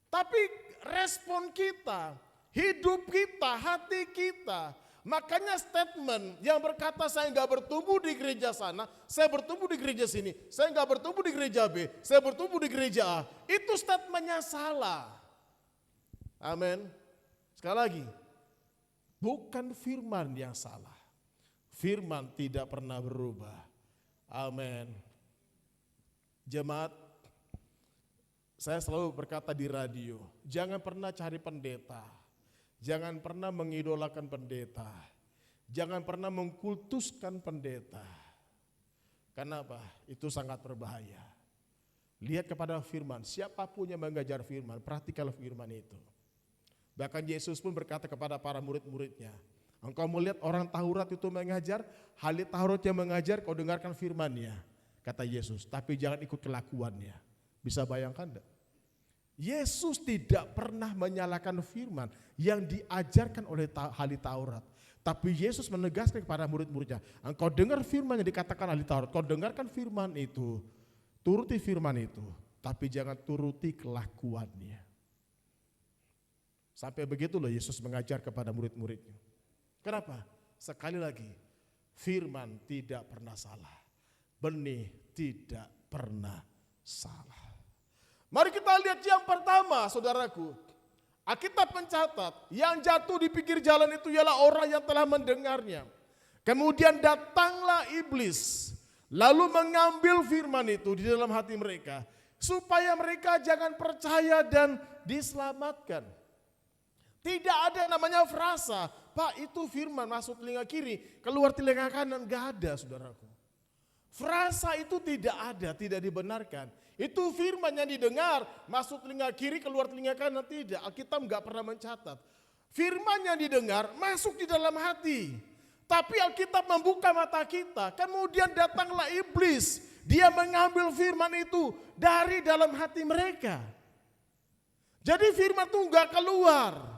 tapi respon kita, hidup kita, hati kita. Makanya statement yang berkata saya enggak bertumbuh di gereja sana, saya bertumbuh di gereja sini, saya enggak bertumbuh di gereja B, saya bertumbuh di gereja A. Itu statementnya salah. Amin. Sekali lagi, bukan firman yang salah. Firman tidak pernah berubah. Amin. Jemaat, saya selalu berkata di radio, jangan pernah cari pendeta. Jangan pernah mengidolakan pendeta. Jangan pernah mengkultuskan pendeta. Kenapa? Itu sangat berbahaya. Lihat kepada firman, siapapun yang mengajar firman, perhatikanlah firman itu. Bahkan Yesus pun berkata kepada para murid-muridnya, engkau melihat orang Taurat itu mengajar, ahli Taurat yang mengajar, kau dengarkan firman-Nya, kata Yesus, tapi jangan ikut kelakuannya. Bisa bayangkan enggak? Yesus tidak pernah menyalahkan firman yang diajarkan oleh ahli Taurat. Tapi Yesus menegaskan kepada murid-muridnya, engkau dengar firman yang dikatakan ahli Taurat, kau dengarkan firman itu, turuti firman itu, tapi jangan turuti kelakuannya. Sampai begitu loh Yesus mengajar kepada murid-muridnya. Kenapa? Sekali lagi, firman tidak pernah salah, benih tidak pernah salah. Mari kita lihat yang pertama, saudaraku. Alkitab mencatat, yang jatuh di pinggir jalan itu ialah orang yang telah mendengarnya. Kemudian datanglah iblis, lalu mengambil firman itu di dalam hati mereka, supaya mereka jangan percaya dan diselamatkan. Tidak ada namanya frasa, Pak itu firman masuk telinga kiri, keluar telinga kanan, gak ada saudaraku. Frasa itu tidak ada, tidak dibenarkan. Itu firman yang didengar, masuk telinga kiri, keluar telinga kanan, tidak. Alkitab enggak pernah mencatat. Firman yang didengar masuk di dalam hati. Tapi Alkitab membuka mata kita, kemudian datanglah iblis. Dia mengambil firman itu dari dalam hati mereka. Jadi firman itu enggak keluar.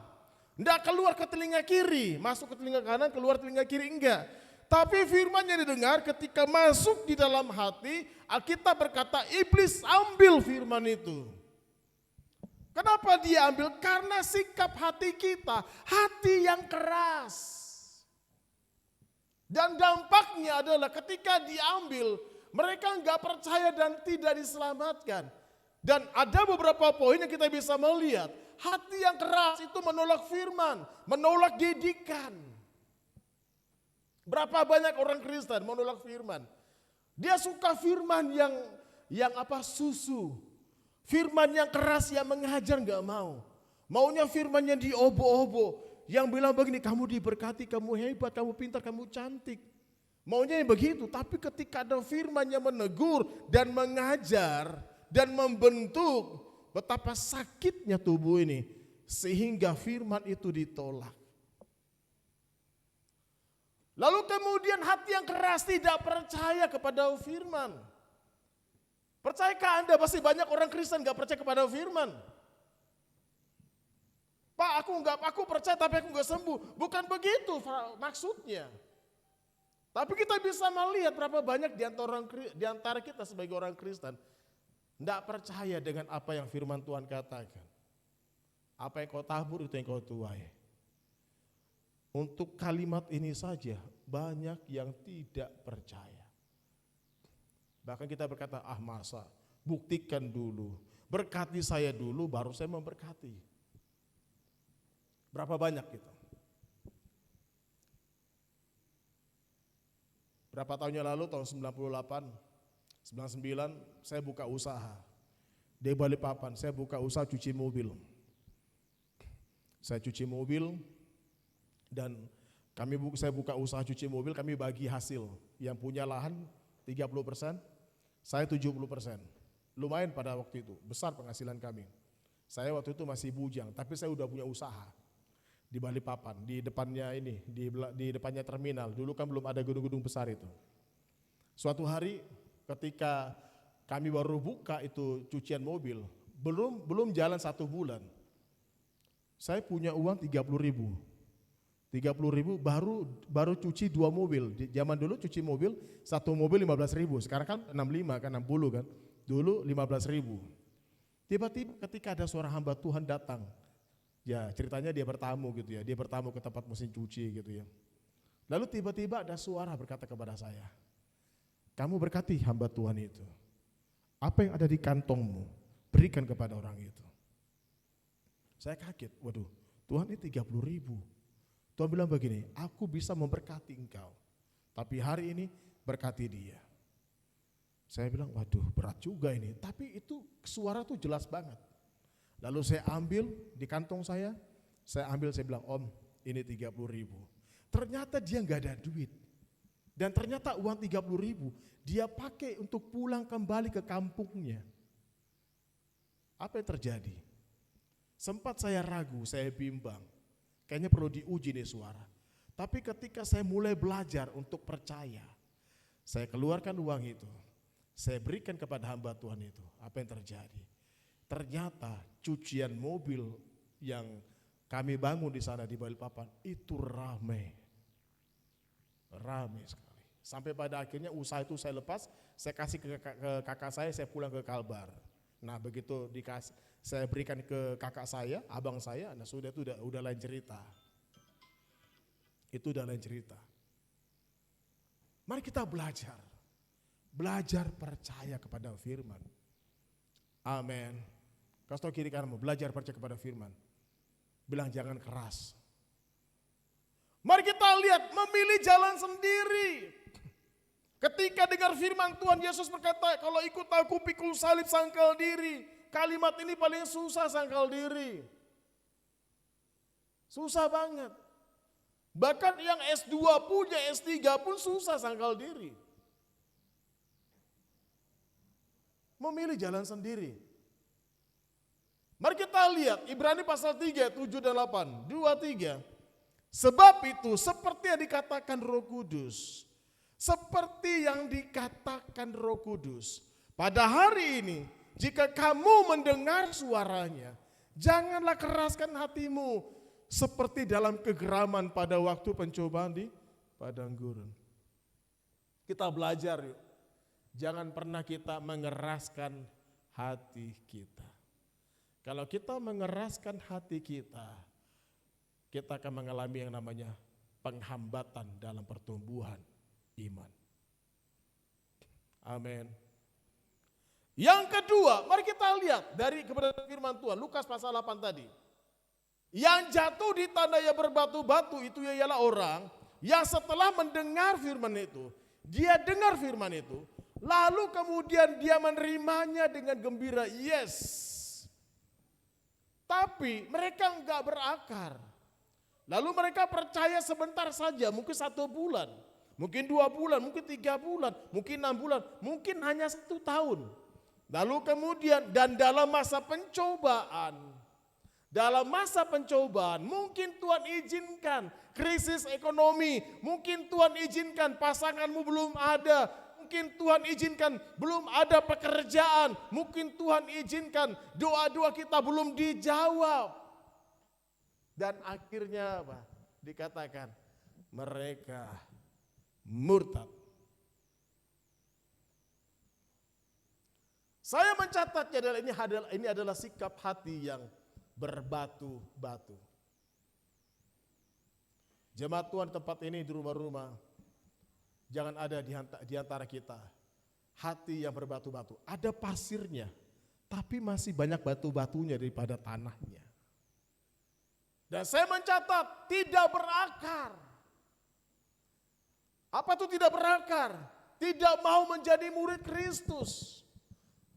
Enggak keluar ke telinga kiri, masuk ke telinga kanan, keluar telinga kiri, enggak. Tapi firman yang didengar ketika masuk di dalam hati, Alkitab berkata iblis ambil firman itu. Kenapa dia ambil? Karena sikap hati kita, hati yang keras. Dan dampaknya adalah ketika diambil, mereka enggak percaya dan tidak diselamatkan. Dan ada beberapa poin yang kita bisa melihat. Hati yang keras itu menolak firman, menolak didikan. Berapa banyak orang Kristen menolak firman. Dia suka firman yang susu. Firman yang keras yang mengajar enggak mau. Maunya firman yang diobo-obo. Yang bilang begini, kamu diberkati, kamu hebat, kamu pintar, kamu cantik. Maunya yang begitu, tapi ketika ada firman yang menegur dan mengajar dan membentuk, betapa sakitnya tubuh ini. Sehingga firman itu ditolak. Lalu kemudian hati yang keras tidak percaya kepada firman. Percayakah Anda masih banyak orang Kristen gak percaya kepada firman? Pak aku percaya tapi aku gak sembuh. Bukan begitu maksudnya. Tapi kita bisa melihat berapa banyak di antara kita sebagai orang Kristen tidak percaya dengan apa yang firman Tuhan katakan. Apa yang kau tabur itu yang kau tuai. Untuk kalimat ini saja banyak yang tidak percaya. Bahkan kita berkata, masa, buktikan dulu, berkati saya dulu baru saya memberkati. Berapa banyak gitu? Berapa tahun yang lalu, tahun 98, 99, saya buka usaha. Di Balikpapan, saya buka usaha cuci mobil. Saya cuci mobil dan saya buka usaha cuci mobil, kami bagi hasil. Yang punya lahan 30%, saya 70%. Lumayan pada waktu itu, besar penghasilan kami. Saya waktu itu masih bujang, tapi saya udah punya usaha di Balikpapan, di depannya ini, di depannya terminal. Dulu kan belum ada gedung-gedung besar itu. Suatu hari ketika kami baru buka itu cucian mobil, belum jalan 1 bulan. Saya punya uang 30.000. 30.000 baru cuci 2 mobil. Zaman dulu cuci mobil 1 mobil 15.000. Sekarang kan 65 kan 60 kan. Dulu 15.000. Tiba-tiba ketika ada seorang hamba Tuhan datang. Ya, ceritanya dia bertamu gitu ya. Dia bertamu ke tempat mesin cuci gitu ya. Lalu tiba-tiba ada suara berkata kepada saya, "Kamu berkati hamba Tuhan itu. Apa yang ada di kantongmu, berikan kepada orang itu." Saya kaget, waduh, Tuhan ini 30.000. Tuhan bilang begini, "Aku bisa memberkati engkau, tapi hari ini berkati dia." Saya bilang, waduh berat juga ini, tapi itu suara tuh jelas banget. Lalu saya ambil di kantong saya bilang, "Om, ini 30.000. Ternyata dia nggak ada duit. Dan ternyata uang 30.000 dia pakai untuk pulang kembali ke kampungnya. Apa yang terjadi? Sempat saya ragu, saya bimbang. Kayaknya perlu diuji nih suara. Tapi ketika saya mulai belajar untuk percaya, saya keluarkan uang itu. Saya berikan kepada hamba Tuhan itu. Apa yang terjadi? Ternyata cucian mobil yang kami bangun di sana di Balikpapan itu ramai sekali. Sampai pada akhirnya usaha itu saya lepas, saya kasih ke kakak saya pulang ke Kalbar. Nah begitu saya berikan ke kakak saya, abang saya, nah sudah itu udah lain cerita. Itu udah lain cerita. Mari kita belajar percaya kepada firman. Amin. Kasih tau kiri kananmu, belajar percaya kepada firman. Bilang jangan keras. Mari kita lihat, memilih jalan sendiri. Ketika dengar firman Tuhan, Yesus berkata, "Kalau ikut aku, pikul salib, sangkal diri." Kalimat ini paling susah, sangkal diri. Susah banget. Bahkan yang S2 punya, S3 pun susah sangkal diri. Memilih jalan sendiri. Mari kita lihat Ibrani pasal 3, 7 dan 8. 2, 3. Sebab itu seperti yang dikatakan Roh Kudus. Seperti yang dikatakan Roh Kudus. Pada hari ini, jika kamu mendengar suaranya, janganlah keraskan hatimu seperti dalam kegeraman pada waktu pencobaan di padang gurun. Kita belajar yuk. Jangan pernah kita mengeraskan hati kita. Kalau kita mengeraskan hati kita akan mengalami yang namanya penghambatan dalam pertumbuhan iman. Amin. Yang kedua, mari kita lihat dari kepada firman Tuhan, Lukas pasal 8 tadi. Yang jatuh di tanah yang berbatu-batu itu ialah orang yang setelah mendengar firman itu, dia dengar firman itu, lalu kemudian dia menerimanya dengan gembira, yes. Tapi mereka enggak berakar. Lalu mereka percaya sebentar saja, mungkin 1 bulan, mungkin 2 bulan, mungkin 3 bulan, mungkin 6 bulan, mungkin hanya 1 tahun. Lalu kemudian dan dalam masa pencobaan, mungkin Tuhan izinkan krisis ekonomi, mungkin Tuhan izinkan pasanganmu belum ada, mungkin Tuhan izinkan belum ada pekerjaan, mungkin Tuhan izinkan doa-doa kita belum dijawab. Dan akhirnya apa? Dikatakan mereka murtad. Saya mencatatnya adalah ini adalah sikap hati yang berbatu-batu. Jemaat Tuhan tempat ini di rumah-rumah, jangan ada di antara kita hati yang berbatu-batu. Ada pasirnya, tapi masih banyak batu-batunya daripada tanahnya. Dan saya mencatat tidak berakar. Apa itu tidak berakar? Tidak mau menjadi murid Kristus.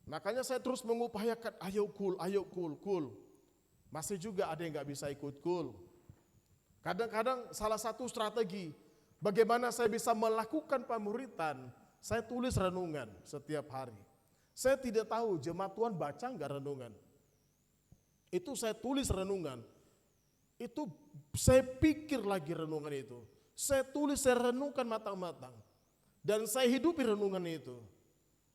Makanya saya terus mengupayakan, ayo cool. Masih juga ada yang gak bisa ikut cool. Kadang-kadang salah satu strategi bagaimana saya bisa melakukan pemuritan, saya tulis renungan setiap hari. Saya tidak tahu jemaat Tuhan baca enggak renungan. Itu saya tulis renungan. Itu saya pikir lagi renungan itu. Saya tulis, saya renungkan matang-matang. Dan saya hidupi renungan itu.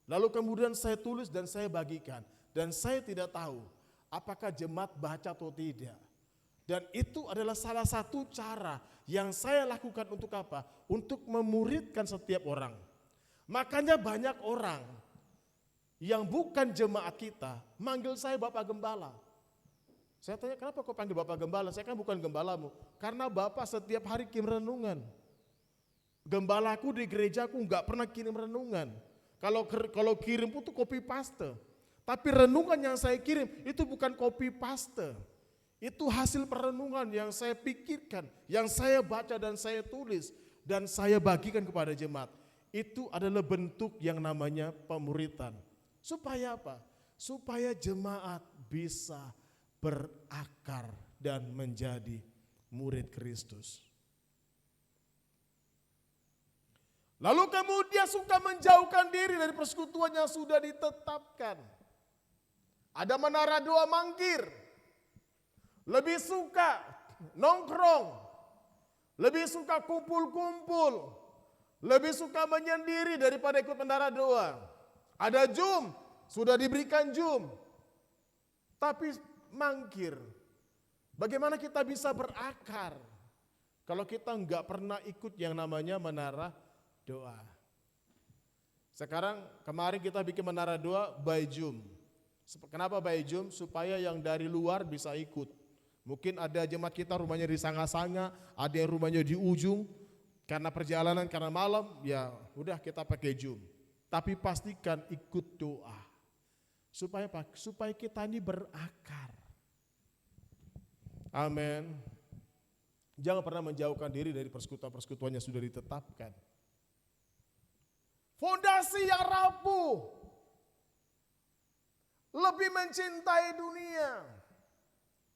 Lalu kemudian saya tulis dan saya bagikan. Dan saya tidak tahu apakah jemaat baca atau tidak. Dan itu adalah salah satu cara yang saya lakukan untuk apa? Untuk memuridkan setiap orang. Makanya banyak orang yang bukan jemaat kita manggil saya Bapak Gembala. Saya tanya, kenapa kau panggil Bapak Gembala? Saya kan bukan gembalamu. Karena Bapak setiap hari kirim renungan. Gembalaku di gerejaku enggak pernah kirim renungan. Kalau kirim itu copy paste. Tapi renungan yang saya kirim itu bukan copy paste. Itu hasil perenungan yang saya pikirkan, yang saya baca dan saya tulis, dan saya bagikan kepada jemaat. Itu adalah bentuk yang namanya pemuritan. Supaya apa? Supaya jemaat bisa berakar dan menjadi murid Kristus. Lalu kemudian suka menjauhkan diri dari persekutuan yang sudah ditetapkan. Ada menara doa mangkir. Lebih suka nongkrong, lebih suka kumpul-kumpul, lebih suka menyendiri daripada ikut menara doa. Ada Zoom, sudah diberikan Zoom, tapi mangkir. Bagaimana kita bisa berakar kalau kita enggak pernah ikut yang namanya menara doa? Sekarang kemarin kita bikin menara doa by Zoom. Kenapa by Zoom? Supaya yang dari luar bisa ikut. Mungkin ada jemaat kita rumahnya di Sanga-Sanga, ada yang rumahnya di ujung, karena perjalanan, karena malam, ya udah kita pakai Zoom. Tapi pastikan ikut doa. Supaya apa? Supaya kita ini berakar. Amin. Jangan pernah menjauhkan diri dari persekutuan-persekutuan yang sudah ditetapkan. Fondasi yang rapuh, lebih mencintai dunia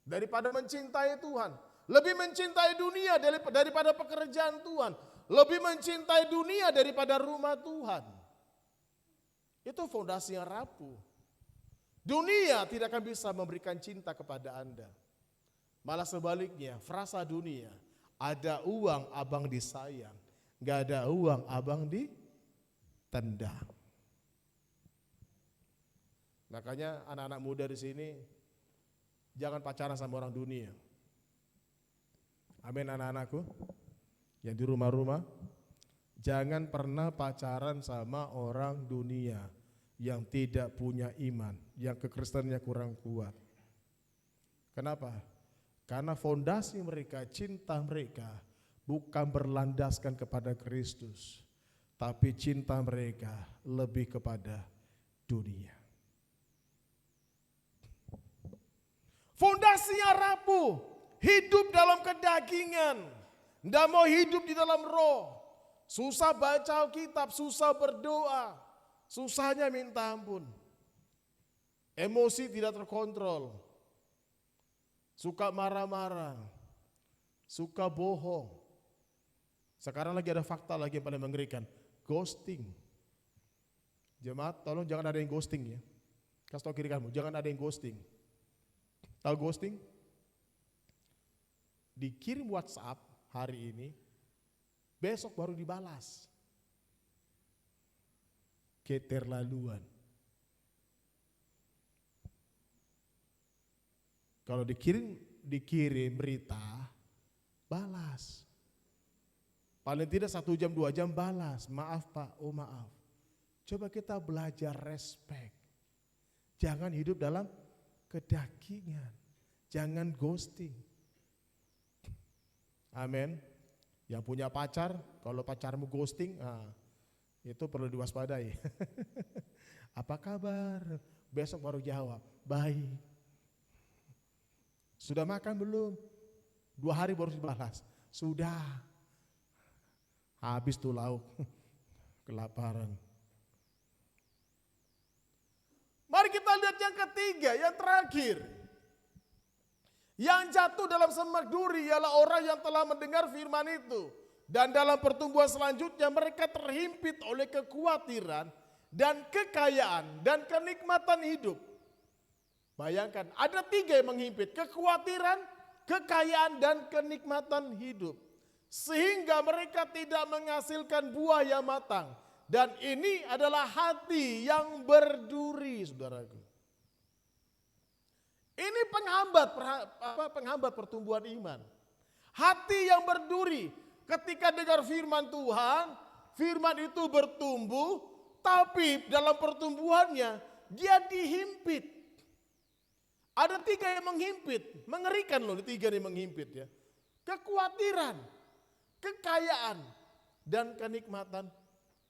daripada mencintai Tuhan. Lebih mencintai dunia daripada pekerjaan Tuhan. Lebih mencintai dunia daripada rumah Tuhan. Itu fondasi yang rapuh. Dunia tidak akan bisa memberikan cinta kepada Anda. Malah sebaliknya, frasa dunia, ada uang abang disayang, gak ada uang abang ditendang. Makanya anak-anak muda di sini jangan pacaran sama orang dunia. Amin anak-anakku. Yang di rumah-rumah, jangan pernah pacaran sama orang dunia yang tidak punya iman, yang kekristenannya kurang kuat. Kenapa? Karena fondasi mereka, cinta mereka bukan berlandaskan kepada Kristus, tapi cinta mereka lebih kepada dunia. Fondasinya rapuh, hidup dalam kedagingan, tidak mau hidup di dalam roh. Susah baca Alkitab, susah berdoa, susahnya minta ampun. Emosi tidak terkontrol, suka marah-marah, suka bohong. Sekarang lagi ada fakta lagi yang paling mengerikan, ghosting. Jemaat tolong jangan ada yang ghosting ya. Kasih tau kiri kamu, jangan ada yang ghosting. Tahu ghosting? Dikirim WhatsApp hari ini, besok baru dibalas. Keterlaluan. Kalau dikirim berita, balas. Paling tidak 1 jam 2 jam balas. Maaf Pak, oh maaf. Coba kita belajar respect. Jangan hidup dalam kedagingan. Jangan ghosting. Amin. Yang punya pacar, kalau pacarmu ghosting, itu perlu diwaspadai. Apa kabar? Besok baru jawab, baik. Sudah makan belum? 2 hari baru dibalas. Sudah. Habis tuh lauk. Kelaparan. Mari kita lihat yang ketiga, yang terakhir. Yang jatuh dalam semak duri ialah orang yang telah mendengar firman itu. Dan dalam pertumbuhan selanjutnya mereka terhimpit oleh kekhawatiran dan kekayaan dan kenikmatan hidup. Bayangkan, ada 3 yang menghimpit, kekhawatiran, kekayaan dan kenikmatan hidup. Sehingga mereka tidak menghasilkan buah yang matang. Dan ini adalah hati yang berduri, saudaraku. Ini penghambat pertumbuhan iman. Hati yang berduri, ketika dengar firman Tuhan, firman itu bertumbuh, tapi dalam pertumbuhannya dia dihimpit. Ada 3 yang menghimpit, mengerikan loh 3 yang menghimpit ya. Kekhawatiran, kekayaan, dan kenikmatan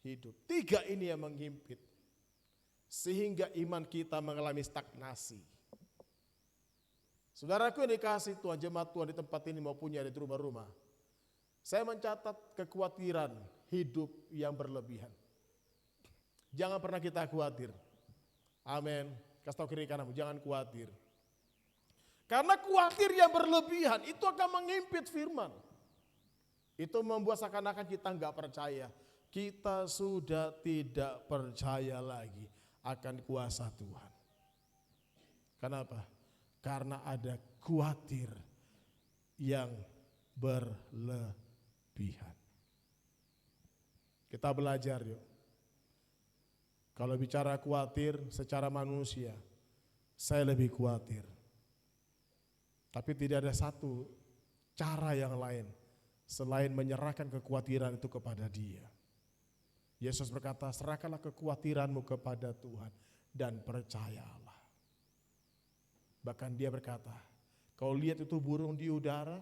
hidup. 3 ini yang menghimpit. Sehingga iman kita mengalami stagnasi. Saudaraku yang dikasih Tuhan, jemaat Tuhan di tempat ini maupun yang di rumah-rumah. Saya mencatat kekhawatiran hidup yang berlebihan. Jangan pernah kita khawatir. Amin. Kasih tahu kiri kananmu, jangan khawatir. Karena khawatir yang berlebihan itu akan menghimpit firman. Itu membuat seakan-akan kita enggak percaya. Kita sudah tidak percaya lagi akan kuasa Tuhan. Kenapa? Karena ada khawatir yang berlebihan. Kita belajar yuk. Kalau bicara khawatir secara manusia, saya lebih khawatir. Tapi tidak ada satu cara yang lain selain menyerahkan kekhawatiran itu kepada Dia. Yesus berkata, serahkanlah kekhawatiranmu kepada Tuhan dan percayalah. Bahkan Dia berkata, kau lihat itu burung di udara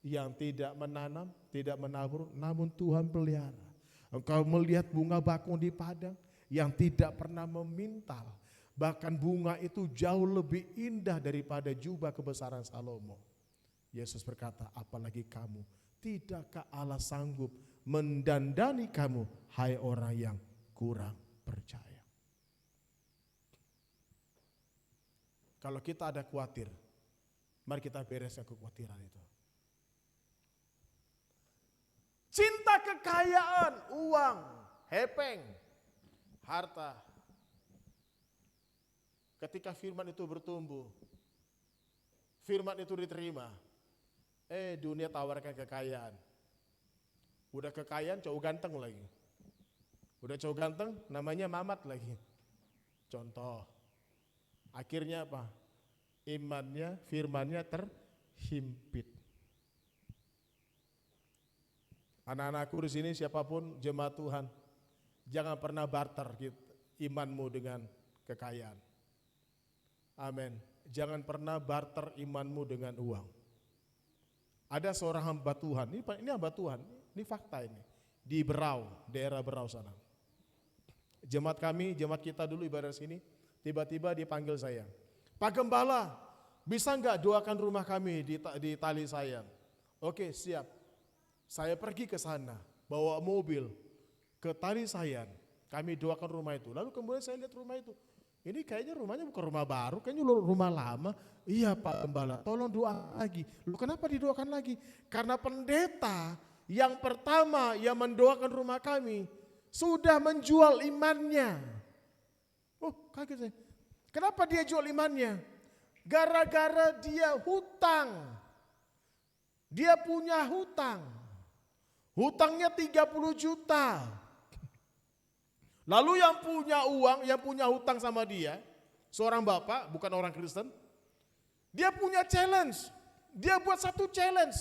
yang tidak menanam, tidak menabur, namun Tuhan pelihara. Engkau melihat bunga bakung di padang yang tidak pernah memintal. Bahkan bunga itu jauh lebih indah daripada jubah kebesaran Salomo. Yesus berkata, apalagi kamu, tidakkah Allah sanggup mendandani kamu, hai orang yang kurang percaya. Kalau kita ada khawatir, mari kita bereskan kekhawatiran itu. Cinta kekayaan, uang, hepeng, harta. Ketika firman itu bertumbuh, firman itu diterima, dunia tawarkan kekayaan. Udah kekayaan cowok ganteng lagi. Udah cowok ganteng namanya Mamat lagi. Contoh. Akhirnya apa? Imannya, firmannya terhimpit. Anak-anakku di sini siapapun jemaat Tuhan, jangan pernah barter imanmu dengan kekayaan. Amin. Jangan pernah barter imanmu dengan uang. Ada seorang hamba Tuhan, ini hamba Tuhan, ini fakta ini. Di Berau, daerah Berau sana. Jemaat kami, jemaat kita dulu ibadah sini, tiba-tiba dipanggil saya. Pak Gembala, bisa enggak doakan rumah kami di Tali Sayang? Oke, siap. Saya pergi ke sana, bawa mobil ke Tali Sayang. Kami doakan rumah itu. Lalu kemudian saya lihat rumah itu. Ini kayaknya rumahnya bukan rumah baru, kayaknya rumah lama. Iya Pak Gembala, tolong doa lagi. Loh kenapa didoakan lagi? Karena pendeta yang pertama yang mendoakan rumah kami sudah menjual imannya. Oh kaget saya. Kenapa dia jual imannya? Gara-gara dia hutang. Dia punya hutang. Hutangnya 30 juta. Lalu yang punya uang, yang punya hutang sama dia, seorang bapak, bukan orang Kristen, dia punya challenge. Dia buat satu challenge.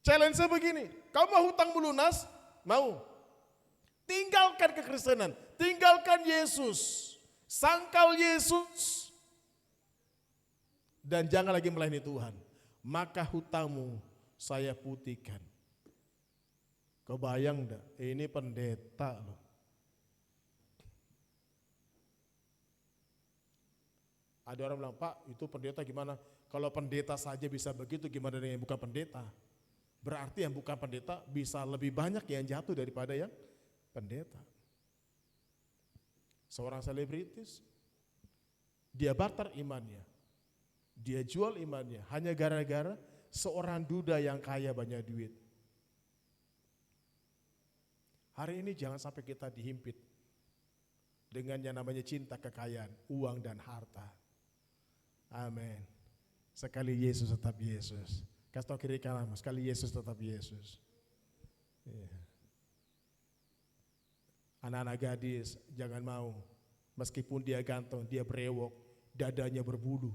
Challenge-nya begini, kamu mau hutang lunas? Mau. Tinggalkan kekristenan, tinggalkan Yesus, sangkal Yesus, dan jangan lagi melayani Tuhan, maka hutangmu saya putihkan. Kebayang enggak? Ini pendeta loh. Ada orang bilang, Pak itu pendeta gimana? Kalau pendeta saja bisa begitu, gimana dengan yang bukan pendeta? Berarti yang bukan pendeta bisa lebih banyak yang jatuh daripada yang pendeta. Seorang selebritis, dia barter imannya, dia jual imannya hanya gara-gara seorang duda yang kaya banyak duit. Hari ini jangan sampai kita dihimpit dengan yang namanya cinta kekayaan, uang dan harta. Amin. Sekali Yesus tetap Yesus. Kasih tahu kiri kanan, sekali Yesus tetap Yesus. Iya. Anak-anak gadis jangan mau, meskipun dia ganteng, dia brewok, dadanya berbulu.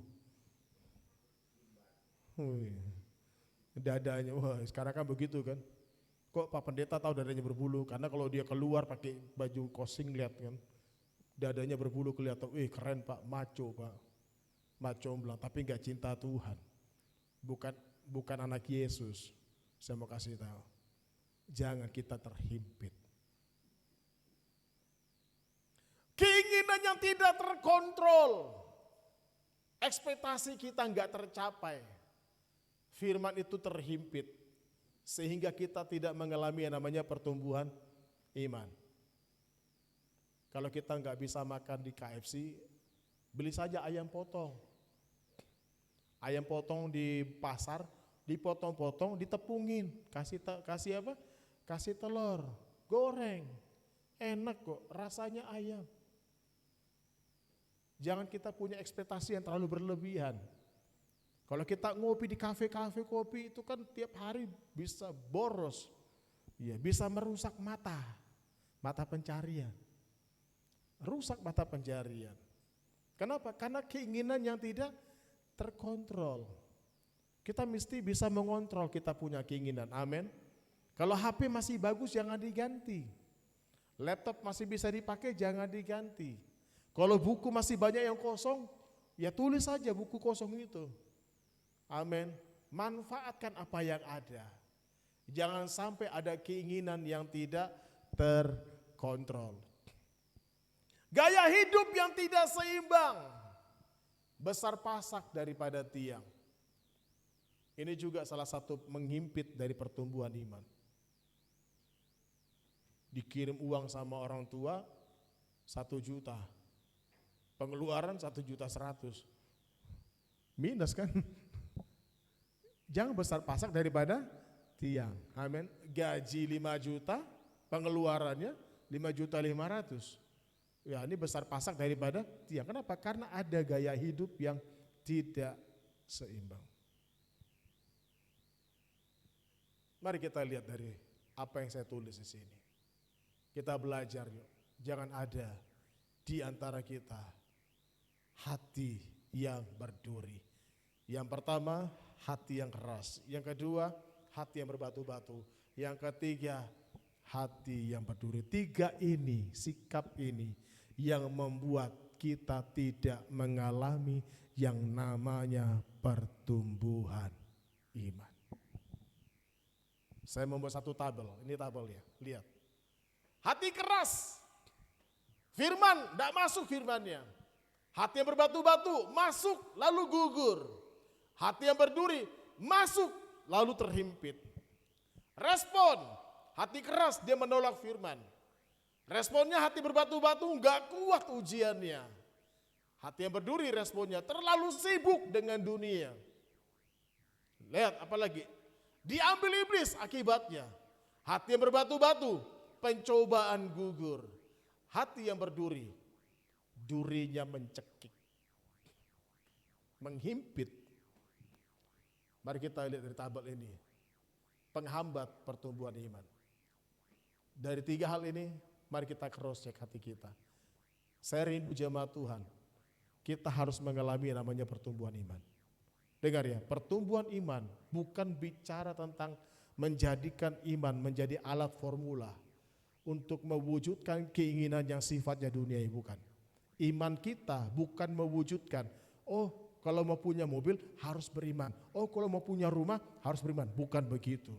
Dadanya, wah sekarang kan begitu kan. Kok Pak Pendeta tahu dadanya berbulu? Karena kalau dia keluar pakai baju kosing lihat kan, dadanya berbulu kelihatan, keren Pak, maco Pak. Maco bilang, tapi nggak cinta Tuhan. Bukan anak Yesus. Saya mau kasih tahu, jangan kita terhimpit. Keinginan yang tidak terkontrol, ekspektasi kita nggak tercapai, firman itu terhimpit, sehingga kita tidak mengalami yang namanya pertumbuhan iman. Kalau kita nggak bisa makan di KFC, beli saja ayam potong. Ayam potong di pasar, dipotong-potong, ditepungin, kasih apa? Kasih telur, goreng, enak kok, rasanya ayam. Jangan kita punya ekspektasi yang terlalu berlebihan. Kalau kita ngopi di kafe-kafe kopi itu kan tiap hari bisa boros, ya bisa merusak mata pencarian, rusak mata pencarian. Kenapa? Karena keinginan yang tidak terkontrol. Kita mesti bisa mengontrol kita punya keinginan, amin. Kalau HP masih bagus jangan diganti, laptop masih bisa dipakai jangan diganti. Kalau buku masih banyak yang kosong, ya tulis saja buku kosong itu. Amin. Manfaatkan apa yang ada. Jangan sampai ada keinginan yang tidak terkontrol. Gaya hidup yang tidak seimbang, besar pasak daripada tiang. Ini juga salah satu menghimpit dari pertumbuhan iman. Dikirim uang sama orang tua 1 juta. Pengeluaran 1.100.000. Minus kan? Jangan besar pasak daripada tiang. Amin. Gaji 5 juta, pengeluarannya 5.500.000. Ya ini besar pasak daripada tiang. Kenapa? Karena ada gaya hidup yang tidak seimbang. Mari kita lihat dari apa yang saya tulis di sini. Kita belajar yuk. Jangan ada di antara kita hati yang berduri. Yang pertama, hati yang keras. Yang kedua, hati yang berbatu-batu. Yang ketiga, hati yang berduri. 3 ini, sikap ini yang membuat kita tidak mengalami yang namanya pertumbuhan iman. Saya membuat satu tabel, ini tabelnya, lihat. Hati keras, firman tidak masuk firmannya. Hati yang berbatu-batu, masuk lalu gugur. Hati yang berduri, masuk lalu terhimpit. Respon, hati keras dia menolak firman. Responnya hati berbatu-batu, enggak kuat ujiannya. Hati yang berduri responnya terlalu sibuk dengan dunia. Lihat apalagi, diambil iblis akibatnya. Hati yang berbatu-batu, pencobaan gugur. Hati yang berduri, durinya mencekik, menghimpit. Mari kita lihat dari tabel ini, penghambat pertumbuhan iman. Dari 3 hal ini, mari kita cross check hati kita. Saya rindu jemaat Tuhan, kita harus mengalami yang namanya pertumbuhan iman. Dengar ya, pertumbuhan iman bukan bicara tentang menjadikan iman menjadi alat formula untuk mewujudkan keinginan yang sifatnya duniawi, bukan. Iman kita bukan mewujudkan, kalau mau punya mobil harus beriman. Oh kalau mau punya rumah harus beriman. Bukan begitu.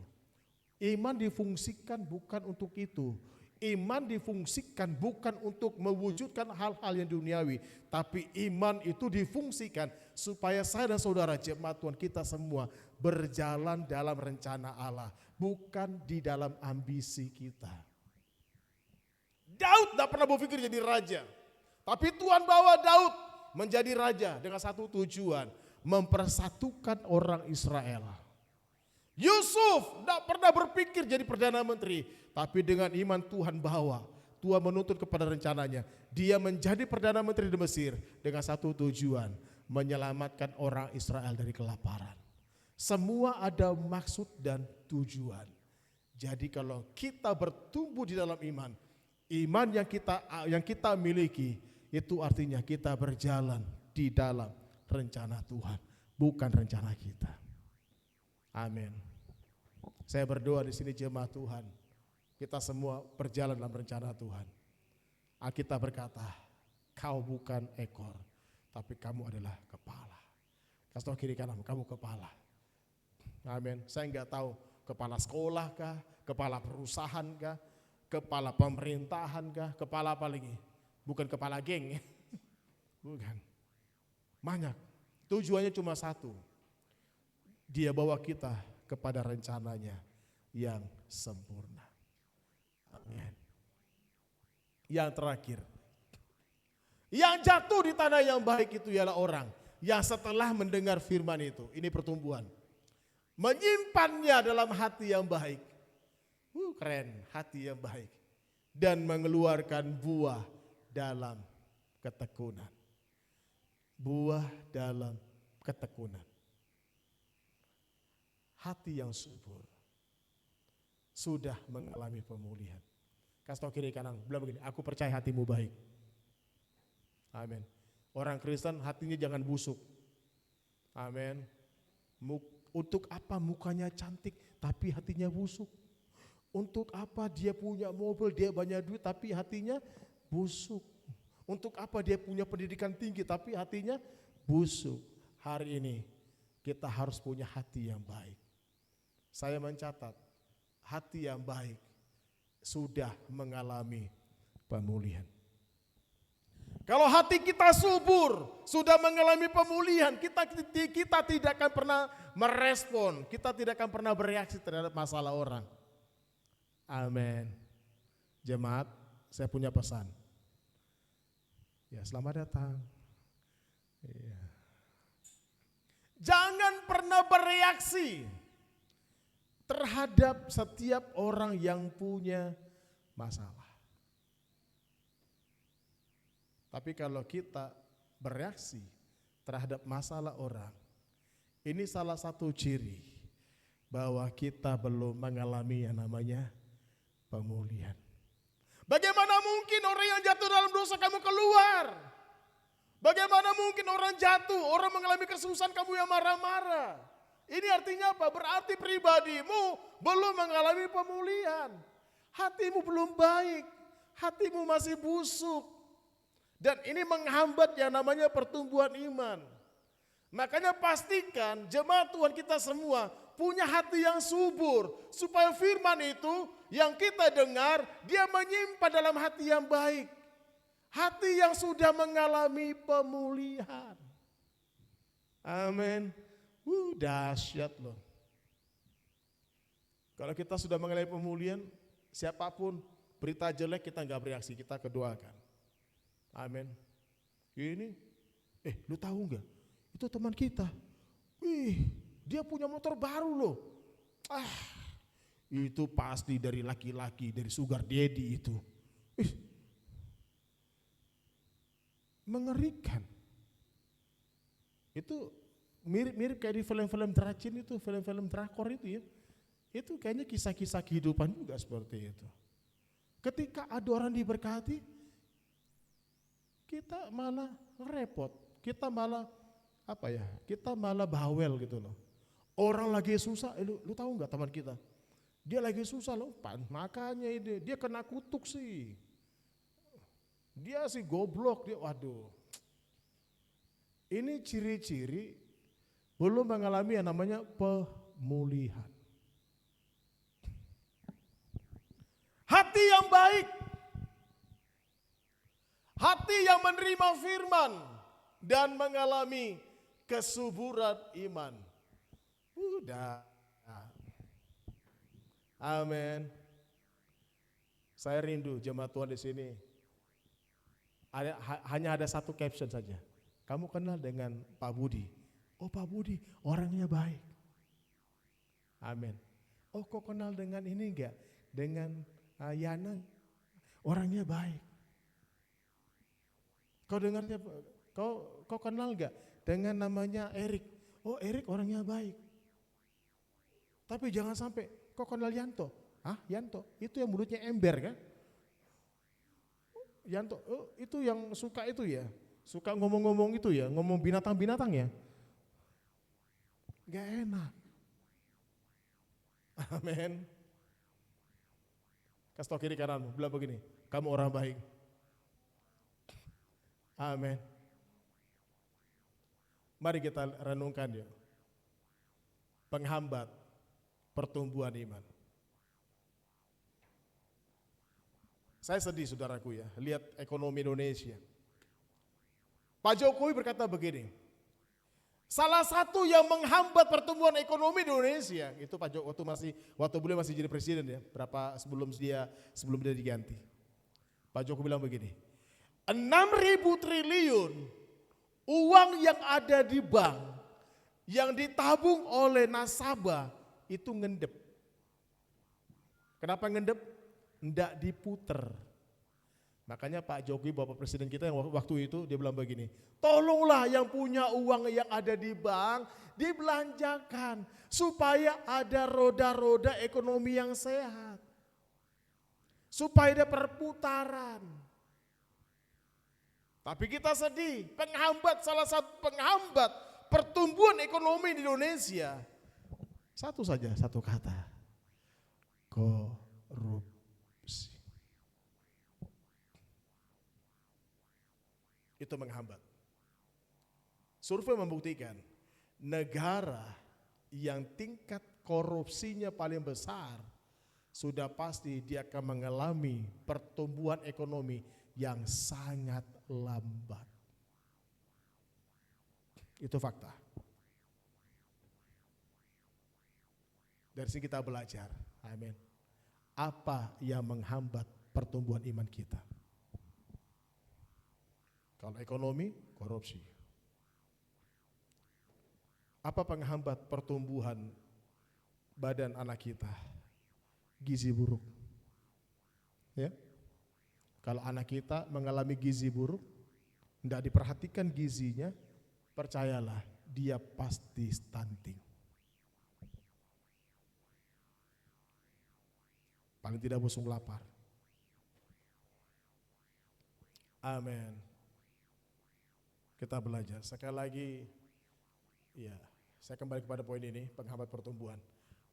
Iman difungsikan bukan untuk itu. Iman difungsikan bukan untuk mewujudkan hal-hal yang duniawi. Tapi iman itu difungsikan supaya saya dan saudara jemaat Tuhan kita semua berjalan dalam rencana Allah. Bukan di dalam ambisi kita. Daud tidak pernah berpikir jadi raja. Tapi Tuhan bawa Daud menjadi raja dengan satu tujuan. Mempersatukan orang Israel. Yusuf tidak pernah berpikir jadi Perdana Menteri. Tapi dengan iman Tuhan bawa. Tuhan menuntut kepada rencananya. Dia menjadi Perdana Menteri di Mesir dengan satu tujuan. Menyelamatkan orang Israel dari kelaparan. Semua ada maksud dan tujuan. Jadi kalau kita bertumbuh di dalam iman. Iman yang kita miliki itu artinya kita berjalan di dalam rencana Tuhan, bukan rencana kita. Amin. Saya berdoa di sini jemaat Tuhan, kita semua berjalan dalam rencana Tuhan. Alkitab berkata, kau bukan ekor, tapi kamu adalah kepala. Kasih tahu kiri kanan, kamu kepala. Amin. Saya enggak tahu kepala sekolah kah, kepala perusahaan kah, kepala pemerintahan kah, kepala apa lagi? Bukan kepala geng. Bukan. Banyak. Tujuannya cuma satu. Dia bawa kita kepada rencananya yang sempurna. Amin. Yang terakhir. Yang jatuh di tanah yang baik itu ialah orang yang setelah mendengar firman itu. Ini pertumbuhan. Menyimpannya dalam hati yang baik. Keren, hati yang baik. Dan mengeluarkan buah dalam ketekunan. Buah dalam ketekunan. Hati yang subur. Sudah mengalami pemulihan. Kasih tahu kiri kanan, bilang begini, aku percaya hatimu baik. Amin. Orang Kristen hatinya jangan busuk. Amin. Untuk apa mukanya cantik tapi hatinya busuk? Untuk apa dia punya mobil, dia banyak duit tapi hatinya busuk? Untuk apa dia punya pendidikan tinggi tapi hatinya busuk? Hari ini kita harus punya hati yang baik. Saya mencatat, hati yang baik sudah mengalami pemulihan. Kalau hati kita subur, sudah mengalami pemulihan, kita tidak akan pernah merespon, kita tidak akan pernah bereaksi terhadap masalah orang. Amin. Jemaat, saya punya pesan. Ya, selamat datang. Ya. Jangan pernah bereaksi terhadap setiap orang yang punya masalah. Tapi kalau kita bereaksi terhadap masalah orang, ini salah satu ciri bahwa kita belum mengalami yang namanya pemulihan. Bagaimana mungkin orang yang jatuh dalam dosa kamu keluar? Bagaimana mungkin orang jatuh, orang mengalami kesusahan kamu yang marah-marah? Ini artinya apa? Berarti pribadimu belum mengalami pemulihan. Hatimu belum baik, hatimu masih busuk. Dan ini menghambat yang namanya pertumbuhan iman. Makanya pastikan jemaat Tuhan kita semua punya hati yang subur. Supaya firman itu yang kita dengar, dia menyimpan dalam hati yang baik. Hati yang sudah mengalami pemulihan. Amin. Dahsyat loh. Kalau kita sudah mengalami pemulihan, siapapun berita jelek kita nggak bereaksi, kita kedoakan. Amin. Ini, lu tahu nggak? Itu teman kita. Wih, dia punya motor baru loh. Itu pasti dari laki-laki, dari sugar daddy itu. Mengerikan. Itu mirip-mirip kayak di film-film Dracin itu, film-film drakor itu ya. Itu kayaknya kisah-kisah kehidupan juga seperti itu. Ketika ada orang diberkati, kita malah repot. Kita malah kita malah bawel gitu loh. Orang lagi susah, lu tahu nggak teman kita? Dia lagi susah loh, makanya dia kena kutuk sih. Dia sih goblok, dia waduh. ini ciri-ciri belum mengalami yang namanya pemulihan. Hati yang baik, hati yang menerima firman dan mengalami kesuburan iman. Udah. Amin. Saya rindu jemaat Tuhan di sini. Hanya ada satu caption saja. Kamu kenal dengan Pak Budi? Oh, Pak Budi orangnya baik. Amin. Oh, kau kenal dengan ini enggak? Dengan Yana? Orangnya baik. Kau kenal enggak dengan namanya Erik? Oh, Erik orangnya baik. Tapi jangan sampai kau kenal Yanto. Hah, Yanto? Itu yang mulutnya ember kan? Yanto, oh, itu yang suka itu ya? Suka ngomong-ngomong itu ya? Ngomong binatang-binatang ya? Gak enak. Amin. Kasih tau kiri kananmu, bilang begini, kamu orang baik. Amin. Mari kita renungkan ya. Penghambat pertumbuhan iman. Saya sedih saudaraku ya, lihat ekonomi Indonesia. Pak Jokowi berkata begini, salah satu yang menghambat pertumbuhan ekonomi Indonesia, itu Pak Jokowi waktu beliau masih jadi presiden ya, sebelum dia diganti. Pak Jokowi bilang begini, 6.000 triliun uang yang ada di bank, yang ditabung oleh nasabah, itu ngendep. Kenapa ngendep? Nggak diputer. Makanya Pak Jokowi, Bapak Presiden kita yang waktu itu dia bilang begini, tolonglah yang punya uang yang ada di bank dibelanjakan supaya ada roda-roda ekonomi yang sehat. Supaya ada perputaran. Tapi kita sedih, salah satu penghambat pertumbuhan ekonomi di Indonesia. Satu saja, satu kata. Korupsi. Itu menghambat. Survei membuktikan negara yang tingkat korupsinya paling besar sudah pasti dia akan mengalami pertumbuhan ekonomi yang sangat lambat. Itu fakta. Dari sini kita belajar, amin. Apa yang menghambat pertumbuhan iman kita? Kalau ekonomi, korupsi. Apa penghambat pertumbuhan badan anak kita? Gizi buruk. Ya. Kalau anak kita mengalami gizi buruk, tidak diperhatikan gizinya, percayalah dia pasti stunting. Paling tidak busung lapar. Amin. Kita belajar. Sekali lagi, ya, saya kembali kepada poin ini, penghambat pertumbuhan.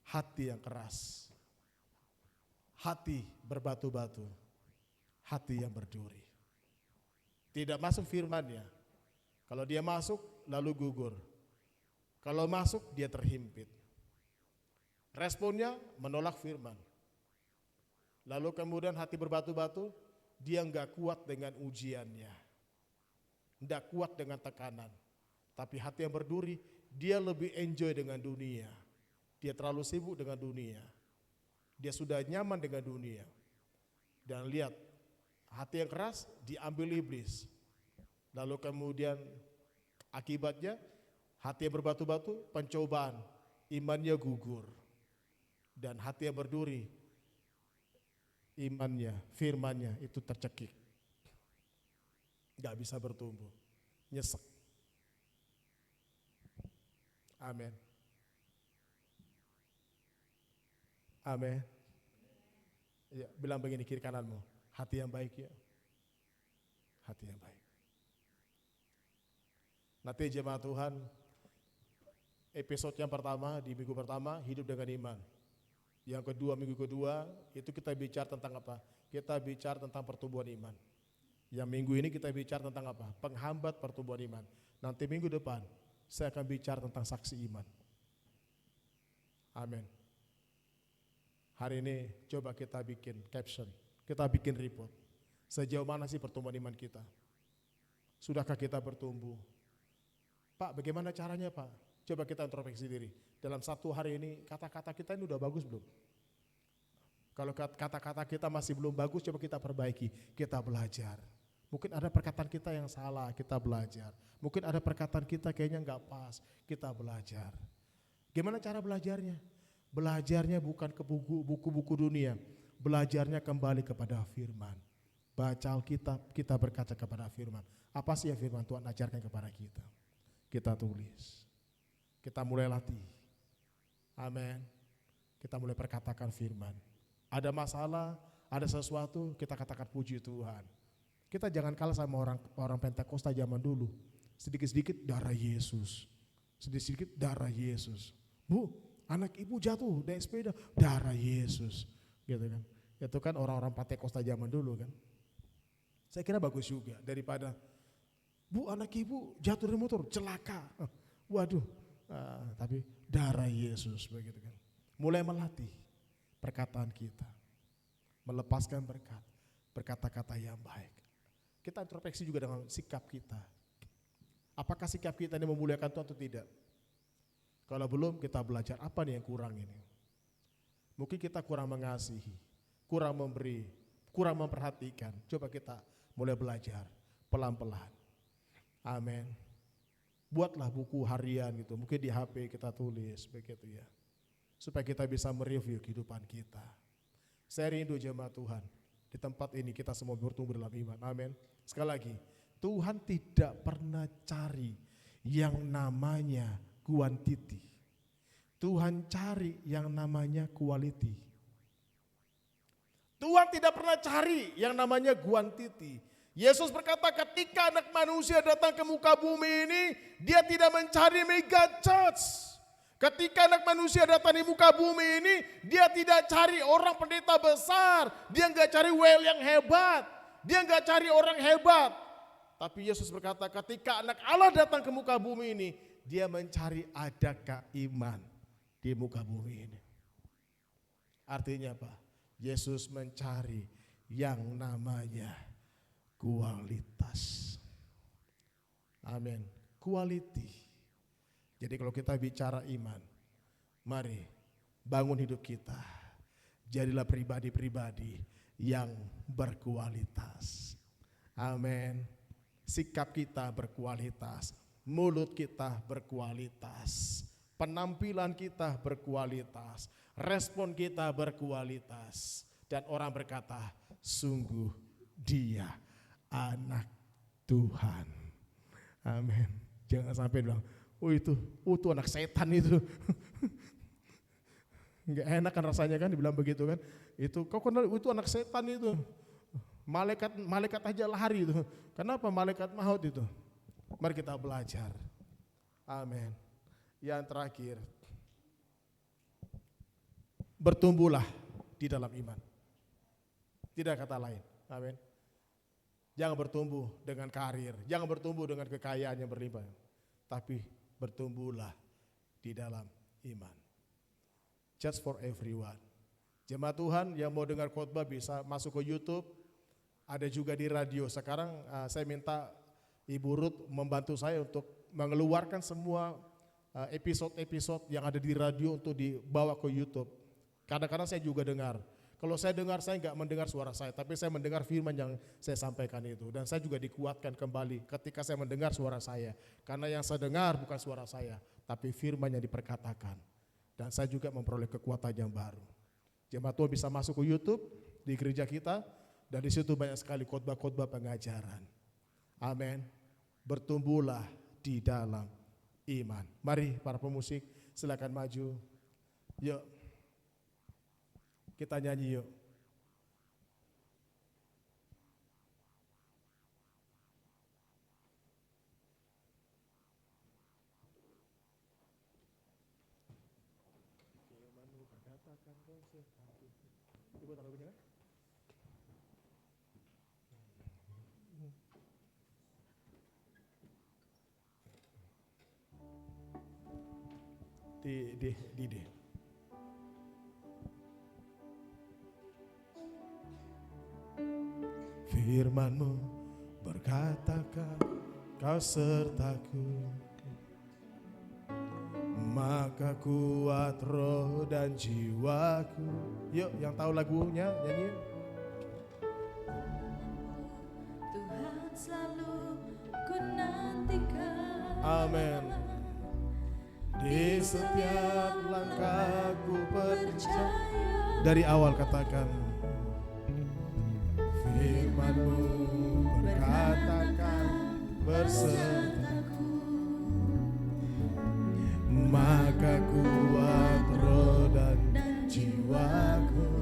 Hati yang keras, hati berbatu-batu, hati yang berduri. Tidak masuk firman-Nya. Kalau dia masuk, lalu gugur. Kalau masuk, dia terhimpit. Responnya menolak firman. Lalu kemudian hati berbatu-batu, dia enggak kuat dengan ujiannya. Enggak kuat dengan tekanan. Tapi hati yang berduri, dia lebih enjoy dengan dunia. Dia terlalu sibuk dengan dunia. Dia sudah nyaman dengan dunia. Dan lihat, hati yang keras diambil iblis. Lalu kemudian akibatnya, hati yang berbatu-batu, pencobaan, imannya gugur. Dan hati yang berduri, imannya, firmannya itu tercekik. Gak bisa bertumbuh, nyesek. Amin. Amin. Ya, bilang begini kiri kananmu, hati yang baik ya. Hati yang baik. Nanti jemaat Tuhan, episode yang pertama, di minggu pertama, hidup dengan iman. Yang kedua, minggu kedua, itu kita bicara tentang apa? Kita bicara tentang pertumbuhan iman. Yang minggu ini kita bicara tentang apa? Penghambat pertumbuhan iman. Nanti minggu depan saya akan bicara tentang saksi iman. Amin. Hari ini coba kita bikin caption, kita bikin report. Sejauh mana sih pertumbuhan iman kita? Sudahkah kita bertumbuh? Pak, bagaimana caranya Pak? Coba kita introspeksi diri. Dalam satu hari ini kata-kata kita ini udah bagus belum? Kalau kata-kata kita masih belum bagus, coba kita perbaiki, kita belajar. Mungkin ada perkataan kita yang salah, kita belajar. Mungkin ada perkataan kita kayaknya nggak pas, kita belajar. Gimana cara belajarnya? Belajarnya bukan ke buku-buku dunia, belajarnya kembali kepada firman. Baca Alkitab, kita berkaca kepada firman. Apa sih yang firman Tuhan ajarkan kepada kita? Kita tulis, kita mulai latih. Amin. Kita mulai perkatakan firman. Ada masalah, ada sesuatu, kita katakan puji Tuhan. Kita jangan kalah sama orang Pentakosta zaman dulu. Sedikit-sedikit darah Yesus. Sedikit-sedikit darah Yesus. Bu, anak ibu jatuh naik sepeda, darah Yesus. Gitu kan. Itu kan orang-orang Pentakosta zaman dulu kan. Saya kira bagus juga daripada, bu anak ibu jatuh dari motor, celaka. Waduh, tapi darah Yesus begitu kan. Mulai melatih perkataan kita. Melepaskan berkat, berkata-kata yang baik. Kita introspeksi juga dengan sikap kita. Apakah sikap kita ini memuliakan Tuhan atau tidak? Kalau belum, kita belajar apa nih yang kurang ini. Mungkin kita kurang mengasihi, kurang memberi, kurang memperhatikan. Coba kita mulai belajar pelan-pelan. Amin. Buatlah buku harian gitu, mungkin di HP kita tulis begitu ya. Supaya kita bisa mereview kehidupan kita. Saya rindu jemaat Tuhan, di tempat ini kita semua bertumbuh dalam iman. Amin. Sekali lagi, Tuhan tidak pernah cari yang namanya quantity. Tuhan cari yang namanya quality. Tuhan tidak pernah cari yang namanya quantity. Yesus berkata ketika anak manusia datang ke muka bumi ini, dia tidak mencari mega church. Ketika anak manusia datang di muka bumi ini, dia tidak cari orang pendeta besar. Dia enggak cari well yang hebat. Dia enggak cari orang hebat. Tapi Yesus berkata ketika anak Allah datang ke muka bumi ini, dia mencari adakah iman di muka bumi ini. Artinya apa? Yesus mencari yang namanya kualitas. Amin. Quality. Jadi kalau kita bicara iman, mari bangun hidup kita. Jadilah pribadi-pribadi yang berkualitas. Amin. Sikap kita berkualitas, mulut kita berkualitas, penampilan kita berkualitas, respon kita berkualitas. Dan orang berkata, sungguh dia anak Tuhan. Amin. Jangan sampai bilang, oh itu anak setan itu. Enggak enak kan rasanya kan dibilang begitu kan. Itu kau kenal itu anak setan itu. Malaikat aja lari itu. Kenapa malaikat maut itu? Mari kita belajar. Amin. Yang terakhir, bertumbuhlah di dalam iman. Tidak kata lain. Amin. Jangan bertumbuh dengan karir, jangan bertumbuh dengan kekayaan yang berlimpah. Tapi bertumbuhlah di dalam iman. Just for everyone. Jemaat Tuhan yang mau dengar khotbah bisa masuk ke YouTube, ada juga di radio. Sekarang saya minta Ibu Ruth membantu saya untuk mengeluarkan semua episode-episode yang ada di radio untuk dibawa ke YouTube. Kadang-kadang saya juga dengar. Kalau saya dengar, saya enggak mendengar suara saya, tapi saya mendengar firman yang saya sampaikan itu. Dan saya juga dikuatkan kembali ketika saya mendengar suara saya. Karena yang saya dengar bukan suara saya, tapi firman yang diperkatakan. Dan saya juga memperoleh kekuatan yang baru. Jemaat Tuhan bisa masuk ke YouTube di gereja kita, dan di situ banyak sekali khotbah-khotbah pengajaran. Amin. Bertumbuhlah di dalam iman. Mari para pemusik silakan maju. Yuk. Kita nyanyi yuk. Ibu taruh bunyi kan? Dide. Firman-Mu berkatakan Kau sertaku, maka kuat roh dan jiwaku. Yuk, yang tahu lagunya nyanyi. Tuhan selalu ku nantikan. Amin. Di setiap langkahku percaya. Dari awal katakan. Firman-Mu berkatakan bersertaku, maka kuat roh dan jiwaku.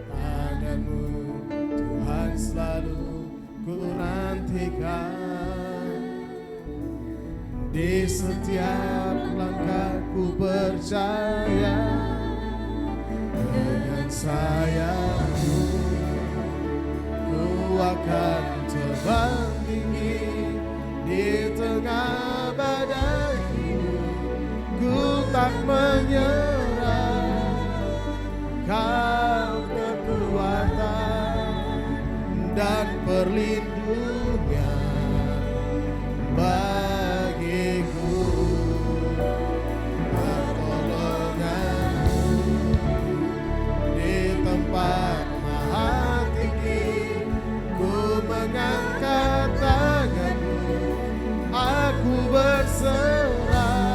Tangan-Mu Tuhan selalu ku nantikan. Di setiap langkahku percaya, dengan sayap-Mu ku akan terbang tinggi di tengah badai hidup. Ku tak menyerah, Kau kekuatan dan perlindungan bagiku. Pertolongan-Mu di tempat maha tinggi, ku mengangkat tangan-Mu, aku berserah.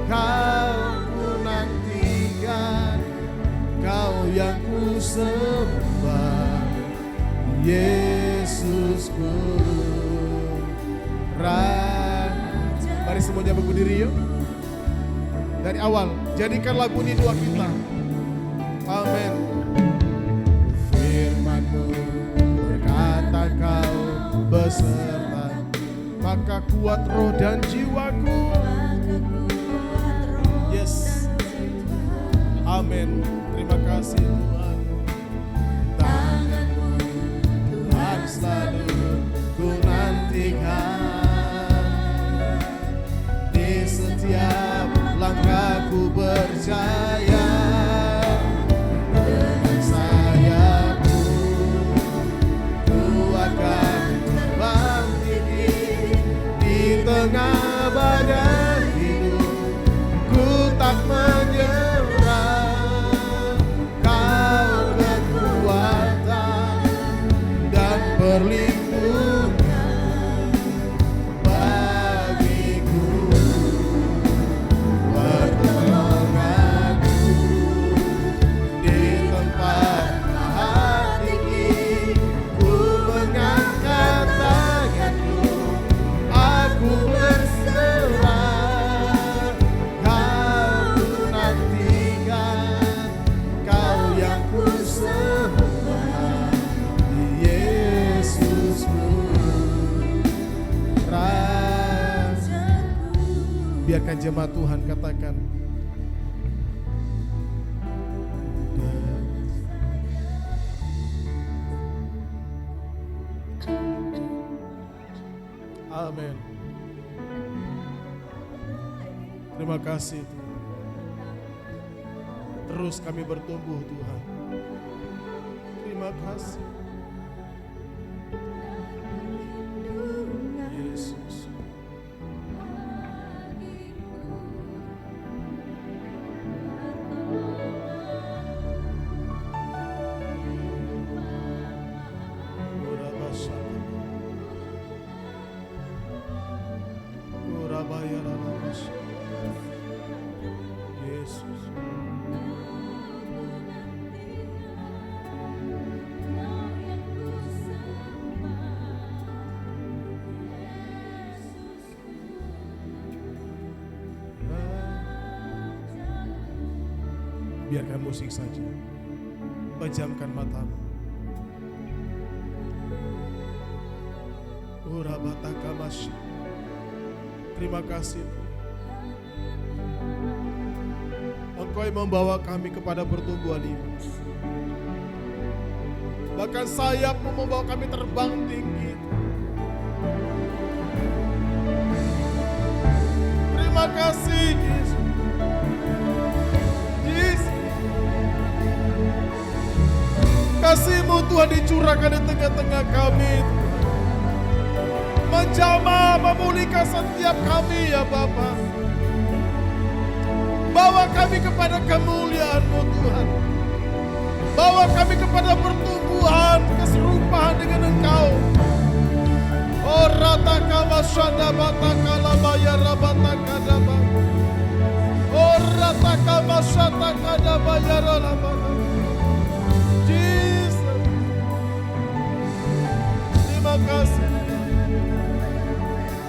Kau ku nantikan, Kau yang ku sembah, Yesusku Raja. Mari semuanya berdiri yuk. Dari awal, jadikan lagu ini doa kita. Amin. Firman-Mu berkata Kau beserta, maka kuat roh dan jiwaku. Yes. Amin. Terima kasih Tuhan. Tangan-Mu Tuhan selalu ku nantikan. Di setiap langkahku percaya, dengan sayap-Mu ku akan terbang tinggi di tengah badai hidup. Ku tak menyerah, Kau kekuatan dan perlindungan bagiku. Pertolongan-Mu di tempat maha tinggi, ku mengangkat tangan-Mu, aku berserah. Kau ku nantikan, Kau yang ku sembah, Yesusku Rajaku. Biarkan jemaat Tuhan katakan. Amin. Terima kasih Tuhan. Terus kami bertumbuh Tuhan. Terima kasih Yesus. Yesus. Biarkan musik saja. Pejamkan matamu. Urabatakamasya. Terima kasih. Engkau yang membawa kami kepada pertumbuhan iman. Bahkan sayap-Mu membawa kami terbang tinggi. Terima kasih Yesus. Yesus. Kasih-Mu Tuhan dicurahkan di tengah-tengah kami. Menjamah, memulihkan setiap kami ya Bapa. Bawa kami kepada kemuliaan-Mu Tuhan. Bawa kami kepada pertumbuhan, keserupaan dengan Engkau. Oh rataka masyada bataka labaya rabataka daba. Oh rataka masyada kadabaya rabata. Jesus. Terima kasih.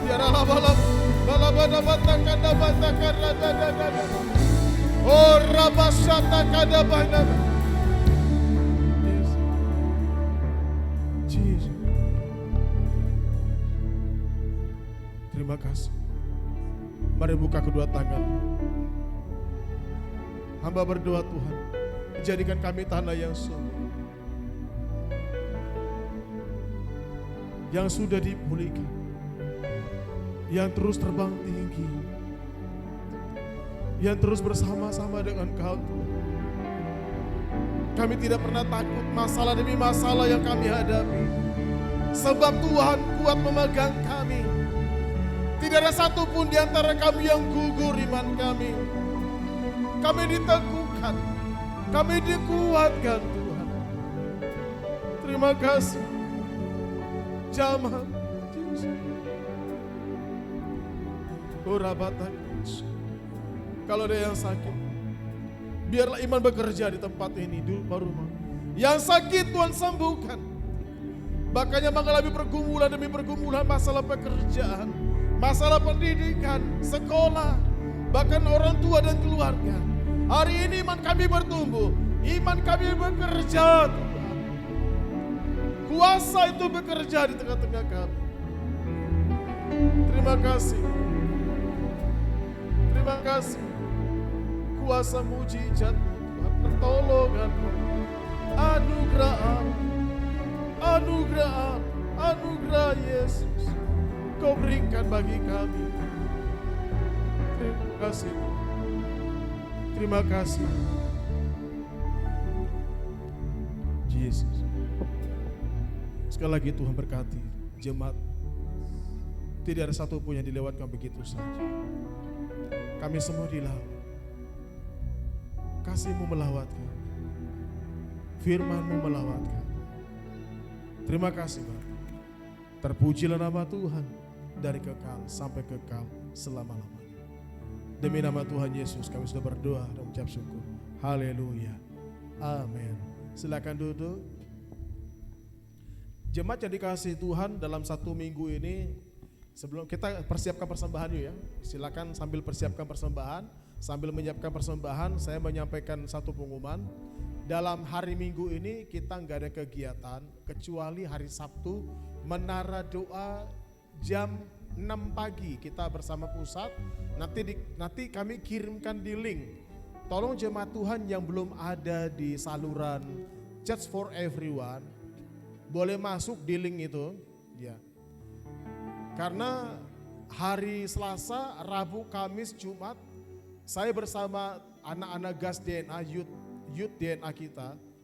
Biar balap balabada bataka dabataka radadada. Oh rabashata kadabaya. Terima kasih. Mari buka kedua tangan. Hamba berdoa Tuhan, jadikan kami tanah yang subur, yang sudah dipulihkan, yang terus terbang tinggi, yang terus bersama-sama dengan Kau Tuhan. Kami tidak pernah takut masalah demi masalah yang kami hadapi, sebab Tuhan kuat memegang kami. Tidak ada satupun di antara kami yang gugur iman kami. Kami diteguhkan, kami dikuatkan Tuhan. Terima kasih. Jamah. Kalau ada yang sakit, biarlah iman bekerja di tempat ini, di rumah. Yang sakit Tuhan sembuhkan. Bahkan yang mengalami pergumulan demi pergumulan, masalah pekerjaan, masalah pendidikan, sekolah, bahkan orang tua dan keluarga. Hari ini iman kami bertumbuh, iman kami bekerja Tuhan. Kuasa itu bekerja di tengah-tengah kami. Terima kasih. Terima kasih. Kuasa mujizat Tuhan, pertolongan, anugerah, anugerah, anugerah Yesus. Kau berikan bagi kami. Terima kasih. Terima kasih. Yesus. Sekali lagi Tuhan berkati jemaat. Tidak ada satupun yang dilewatkan begitu saja. Kami semua dilawat. Kasih-Mu melawatkan. Firman-Mu melawatkan. Terima kasih Bapak. Terpujilah nama Tuhan dari kekal sampai kekal selama-lamanya. Demi nama Tuhan Yesus kami sudah berdoa dan mengucap syukur. Haleluya. Amin. Silakan duduk. Jemaat yang dikasihi Tuhan, dalam 1 minggu ini sebelum kita persiapkan persembahan yuk ya. Silakan sambil persiapkan persembahan, sambil menyiapkan persembahan, saya menyampaikan satu pengumuman. Dalam hari Minggu ini kita nggak ada kegiatan kecuali hari Sabtu menara doa jam 6 pagi kita bersama pusat. Nanti kami kirimkan di link. Tolong jemaat Tuhan yang belum ada di saluran Church for Everyone boleh masuk di link itu ya. Karena hari Selasa, Rabu, Kamis, Jumat saya bersama anak-anak GAS DNA Youth DNA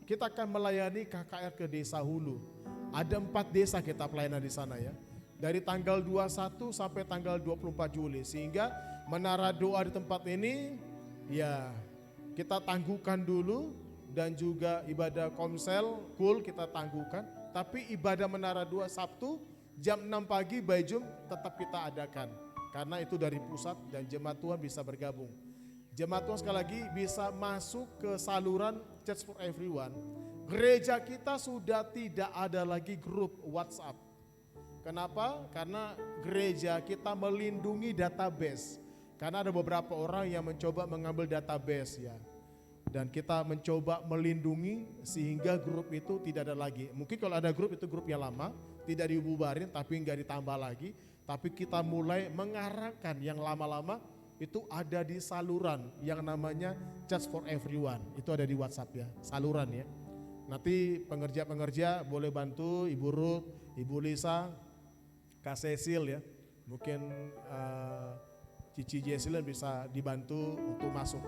kita akan melayani KKR ke Desa Hulu. Ada 4 desa kita pelayanan di sana ya. Dari tanggal 21 sampai tanggal 24 Juli. Sehingga menara doa di tempat ini ya kita tangguhkan dulu. Dan juga ibadah komsel, kita tangguhkan. Tapi ibadah menara doa Sabtu jam 6 pagi by Zoom tetap kita adakan. Karena itu dari pusat dan jemaat Tuhan bisa bergabung. Jemaat Tuhan sekali lagi bisa masuk ke saluran Church for Everyone. Gereja kita sudah tidak ada lagi grup WhatsApp. Kenapa? Karena gereja kita melindungi database. Karena ada beberapa orang yang mencoba mengambil database ya. Dan kita mencoba melindungi sehingga grup itu tidak ada lagi. Mungkin kalau ada grup itu grup yang lama, tidak dibubarin tapi enggak ditambah lagi. Tapi kita mulai mengarahkan yang lama-lama itu ada di saluran yang namanya Church for Everyone. Itu ada di WhatsApp ya, saluran ya. Nanti pengerja-pengerja boleh bantu Ibu Ruth, Ibu Lisa, Kak Cecil ya. Mungkin Cici Jesselyn bisa dibantu untuk masuk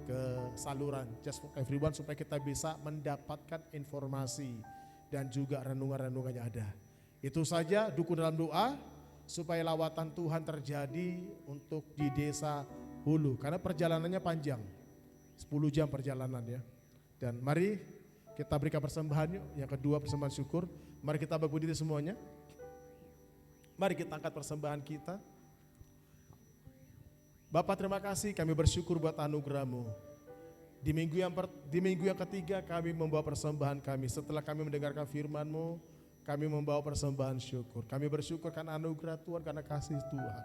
ke saluran Just for Everyone supaya kita bisa mendapatkan informasi dan juga renungan-renungannya ada. Itu saja, dukung dalam doa supaya lawatan Tuhan terjadi untuk di desa Hulu karena perjalanannya panjang, 10 jam perjalanan ya. Dan mari kita berikan persembahan yuk. Yang kedua persembahan syukur. Mari kita berdiri semuanya. Mari kita angkat persembahan kita. Bapak terima kasih, kami bersyukur buat anugerah-Mu. Di minggu yang ketiga kami membawa persembahan kami. Setelah kami mendengarkan firman-Mu, kami membawa persembahan syukur. Kami bersyukur karena anugerah Tuhan, karena kasih Tuhan.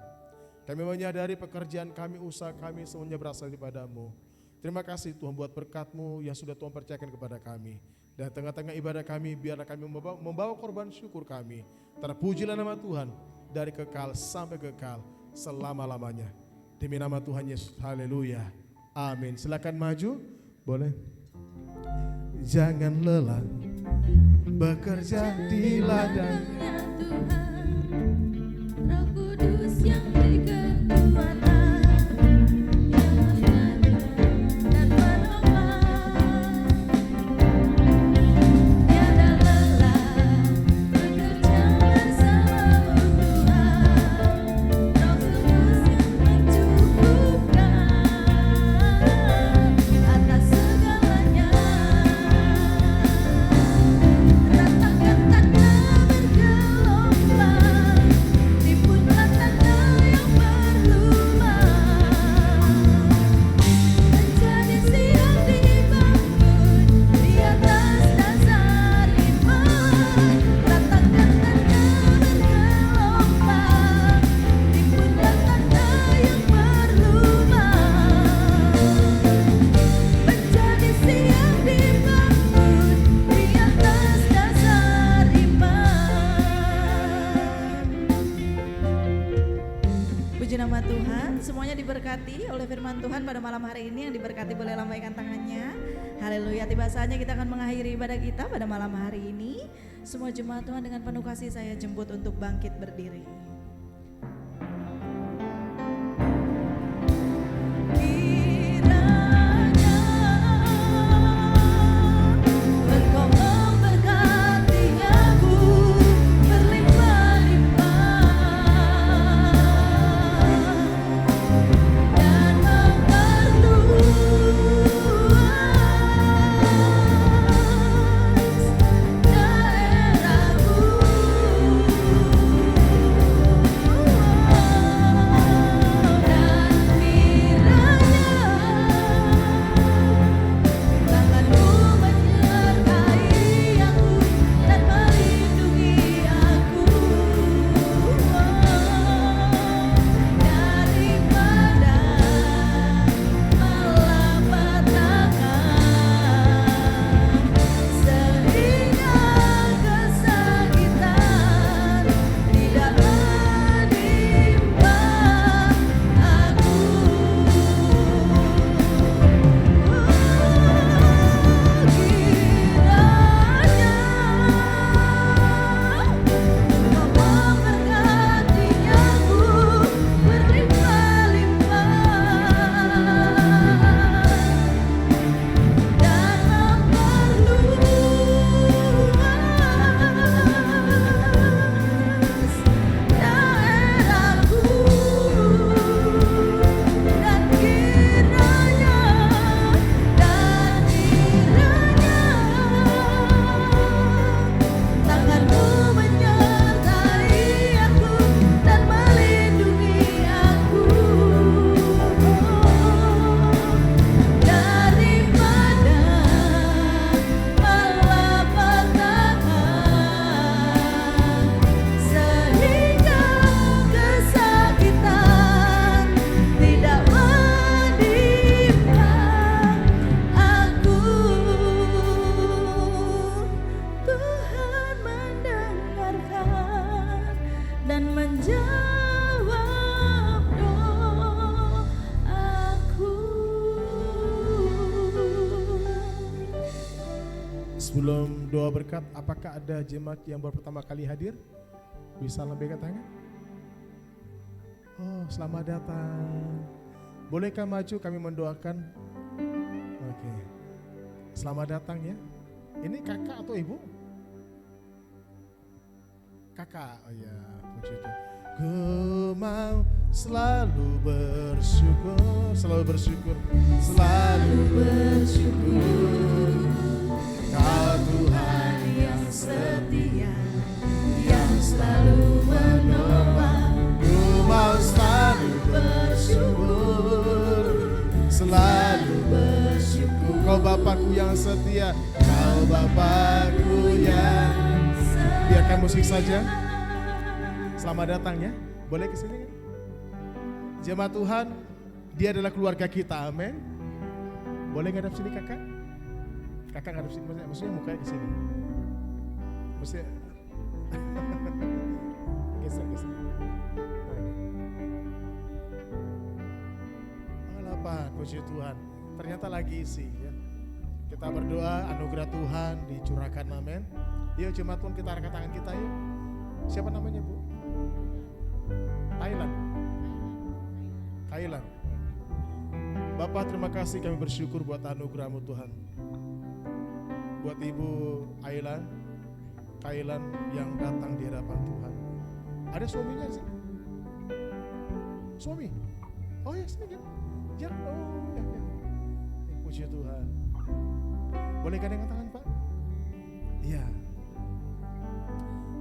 Kami menyadari pekerjaan kami, usaha kami semuanya berasal daripada-Mu. Terima kasih Tuhan buat berkat-Mu yang sudah Tuhan percayakan kepada kami. Dan tengah-tengah ibadah kami, biarlah kami membawa korban syukur kami. Terpujilah nama Tuhan dari kekal sampai kekal selama-lamanya. Demi nama Tuhan Yesus, haleluya, amin. Silakan maju, boleh. Jangan lelah bekerja di ladangnya Tuhan, Roh Kudus yang beri kekuatan. Diberkati oleh firman Tuhan pada malam hari ini, yang diberkati boleh lambaikan tangannya. Haleluya. Tiba saatnya kita akan mengakhiri ibadah kita pada malam hari ini. Semua jemaat Tuhan dengan penuh kasih saya jemput untuk bangkit berdiri. Sebelum doa berkat, apakah ada jemaat yang baru pertama kali hadir? Bisa lambaikan tangan? Oh, selamat datang. Bolehkah maju kami mendoakan? Oke. Selamat datang ya. Ini kakak atau ibu? Kakak. Oh ya, puji Tuhan. Ku mau selalu bersyukur, selalu bersyukur, selalu bersyukur. Kau Tuhan yang setia, yang selalu menolong. Ku mau selalu bersyukur, selalu bersyukur. Kau Bapakku yang setia, Kau Bapakku yang setia. Biarkan musik saja. Selamat datang ya. Boleh ke sini kan? Jemaat Tuhan, dia adalah keluarga kita. Amin. Boleh ngadap sini kakak? Kakak ngadap sini, maksudnya mukanya ke sini. Maksudnya geser. Alapan, puji Tuhan. Ternyata lagi isi ya. Kita berdoa anugerah Tuhan dicurahkan, amin. Yuk jemaat Tuhan, kita angkat tangan kita yuk. Siapa namanya Bu? Thailand. Bapak, terima kasih, kami bersyukur buat anugerah-Mu Tuhan. Buat Ibu Ailan, Thailand yang datang di hadapan Tuhan. Ada suaminya sih? Suami? Oh ya, sini kan? Jangan, oh ya. Puji Tuhan. Boleh gandengan tangan Pak? Iya.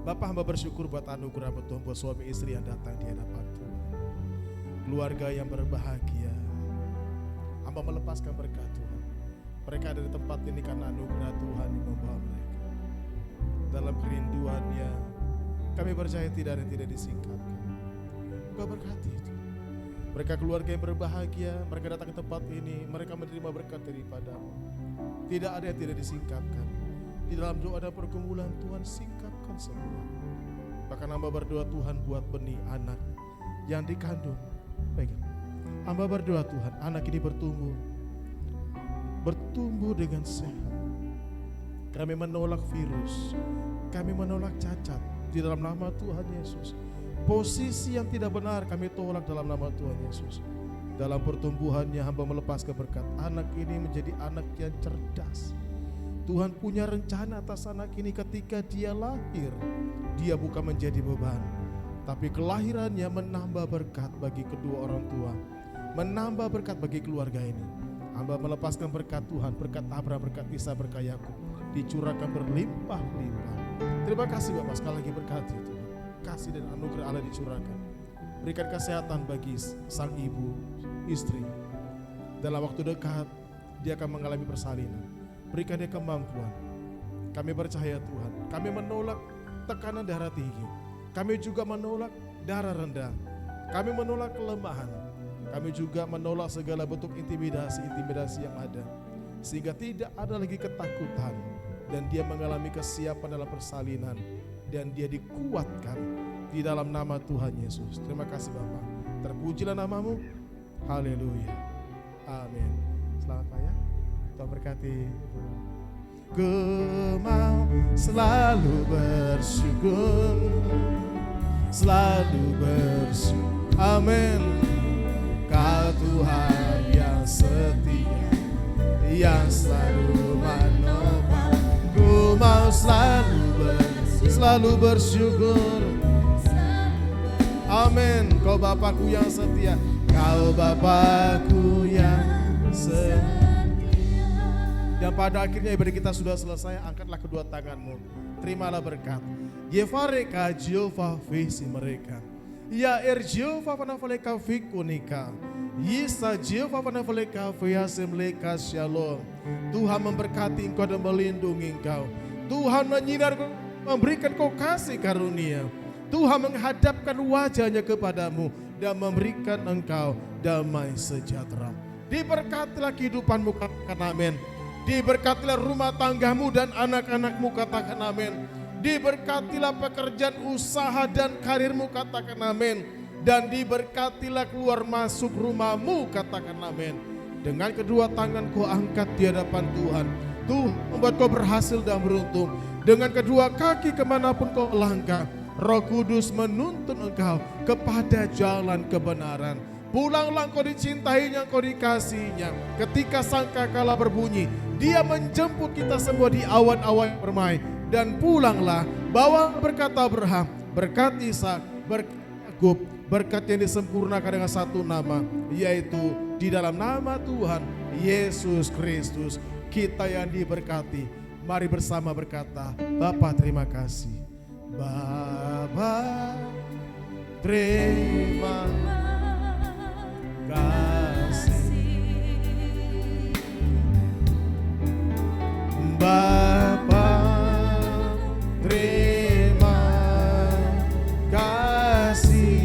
Bapak, hamba bersyukur buat anugerah Tuhan, buat suami istri yang datang di hadapan Tuhan. Keluarga yang berbahagia. Hamba melepaskan berkat Tuhan. Mereka ada di tempat ini karena anugerah Tuhan yang membawa mereka. Dalam kerinduannya, kami percaya tidak ada yang tidak disingkapkan. Engkau berkati itu. Mereka keluarga yang berbahagia, mereka datang ke tempat ini, mereka menerima berkat daripada-Mu. Tidak ada yang tidak disingkapkan. Di dalam doa dan pergumulan Tuhan singkapkan semua. Bahkan hamba berdoa Tuhan buat benih anak yang dikandung. Pegang. Hamba berdoa Tuhan anak ini bertumbuh dengan sehat. Kami menolak virus, kami menolak cacat di dalam nama Tuhan Yesus. Posisi yang tidak benar kami tolak dalam nama Tuhan Yesus. Dalam pertumbuhannya hamba melepaskan berkat. Anak ini menjadi anak yang cerdas. Tuhan punya rencana atas anak ini ketika dia lahir. Dia bukan menjadi beban, tapi kelahirannya menambah berkat bagi kedua orang tua, menambah berkat bagi keluarga ini. Hamba melepaskan berkat Tuhan, berkat Abraham, berkat Isa, berkat Yakub, dicurahkan berlimpah-limpah. Terima kasih Bapak, sekali lagi berkati Tuhan. Kasih dan anugerah Allah dicurahkan. Berikan kesehatan bagi sang ibu, istri. Dalam waktu dekat dia akan mengalami persalinan. Berikan dia kemampuan. Kami percaya Tuhan. Kami menolak tekanan darah tinggi. Kami juga menolak darah rendah. Kami menolak kelemahan. Kami juga menolak segala bentuk intimidasi yang ada. Sehingga tidak ada lagi ketakutan. Dan dia mengalami kesiapan dalam persalinan. Dan dia dikuatkan di dalam nama Tuhan Yesus. Terima kasih Bapak. Terpujilah nama-Mu. Haleluya. Amin. Selamat Pak ya. Tuhan berkati. Ku mau selalu bersyukur, selalu bersyukur. Amin. Kau Tuhan yang setia, yang selalu menopang. Ku mau selalu bersyukur. Amin. Kau Bapakku yang setia, Kau Bapakku yang setia. Dan pada akhirnya ibadah kita sudah selesai, angkatlah kedua tanganmu. Terimalah berkat. Yevareka Jehovah visi mereka. Ya Jehovah panafoleka fikunika. Yisa Jehovah panafoleka fiasim leka shalom. Tuhan memberkati engkau dan melindungi engkau. Tuhan menyinar, memberikan kau kasih karunia. Tuhan menghadapkan wajahnya kepadamu dan memberikan engkau damai sejahtera. Diberkatilah kehidupanmu, katakan amin. Diberkatilah rumah tanggamu dan anak-anakmu, katakan amin. Diberkatilah pekerjaan usaha dan karirmu, katakan amin. Dan diberkatilah keluar masuk rumahmu, katakan amin. Dengan kedua tangan kau angkat di hadapan Tuhan. Tuhan membuat kau berhasil dan beruntung. Dengan kedua kaki kemanapun kau langkah, Roh Kudus menuntun engkau kepada jalan kebenaran. Pulanglah engkau dicintainya, engkau dikasihinya. Ketika sangkakala berbunyi, Dia menjemput kita semua di awan-awan yang permai. Dan pulanglah, bawa berkat Abraham, berkat Ishak, berkat Yakub, berkat yang disempurnakan dengan satu nama, yaitu di dalam nama Tuhan Yesus Kristus. Kita yang diberkati, mari bersama berkata, Bapa terima kasih. Bapa terima kasih. Bapa terima kasih.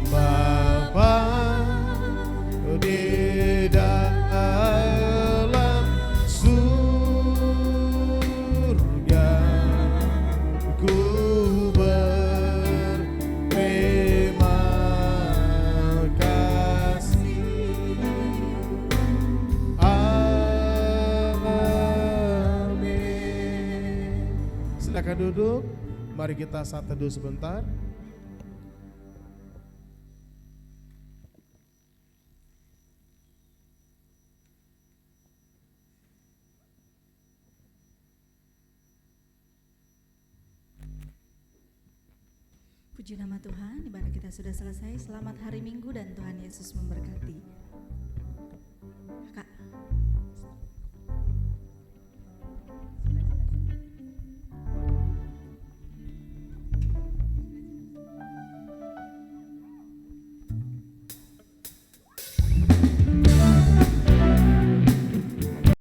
Bapa di dalam surga, ku berterima kasih. Amin. Silakan duduk. Mari kita saat teduh sebentar. Puji nama Tuhan, ibadah kita sudah selesai. Selamat hari Minggu dan Tuhan Yesus memberkati. Kak.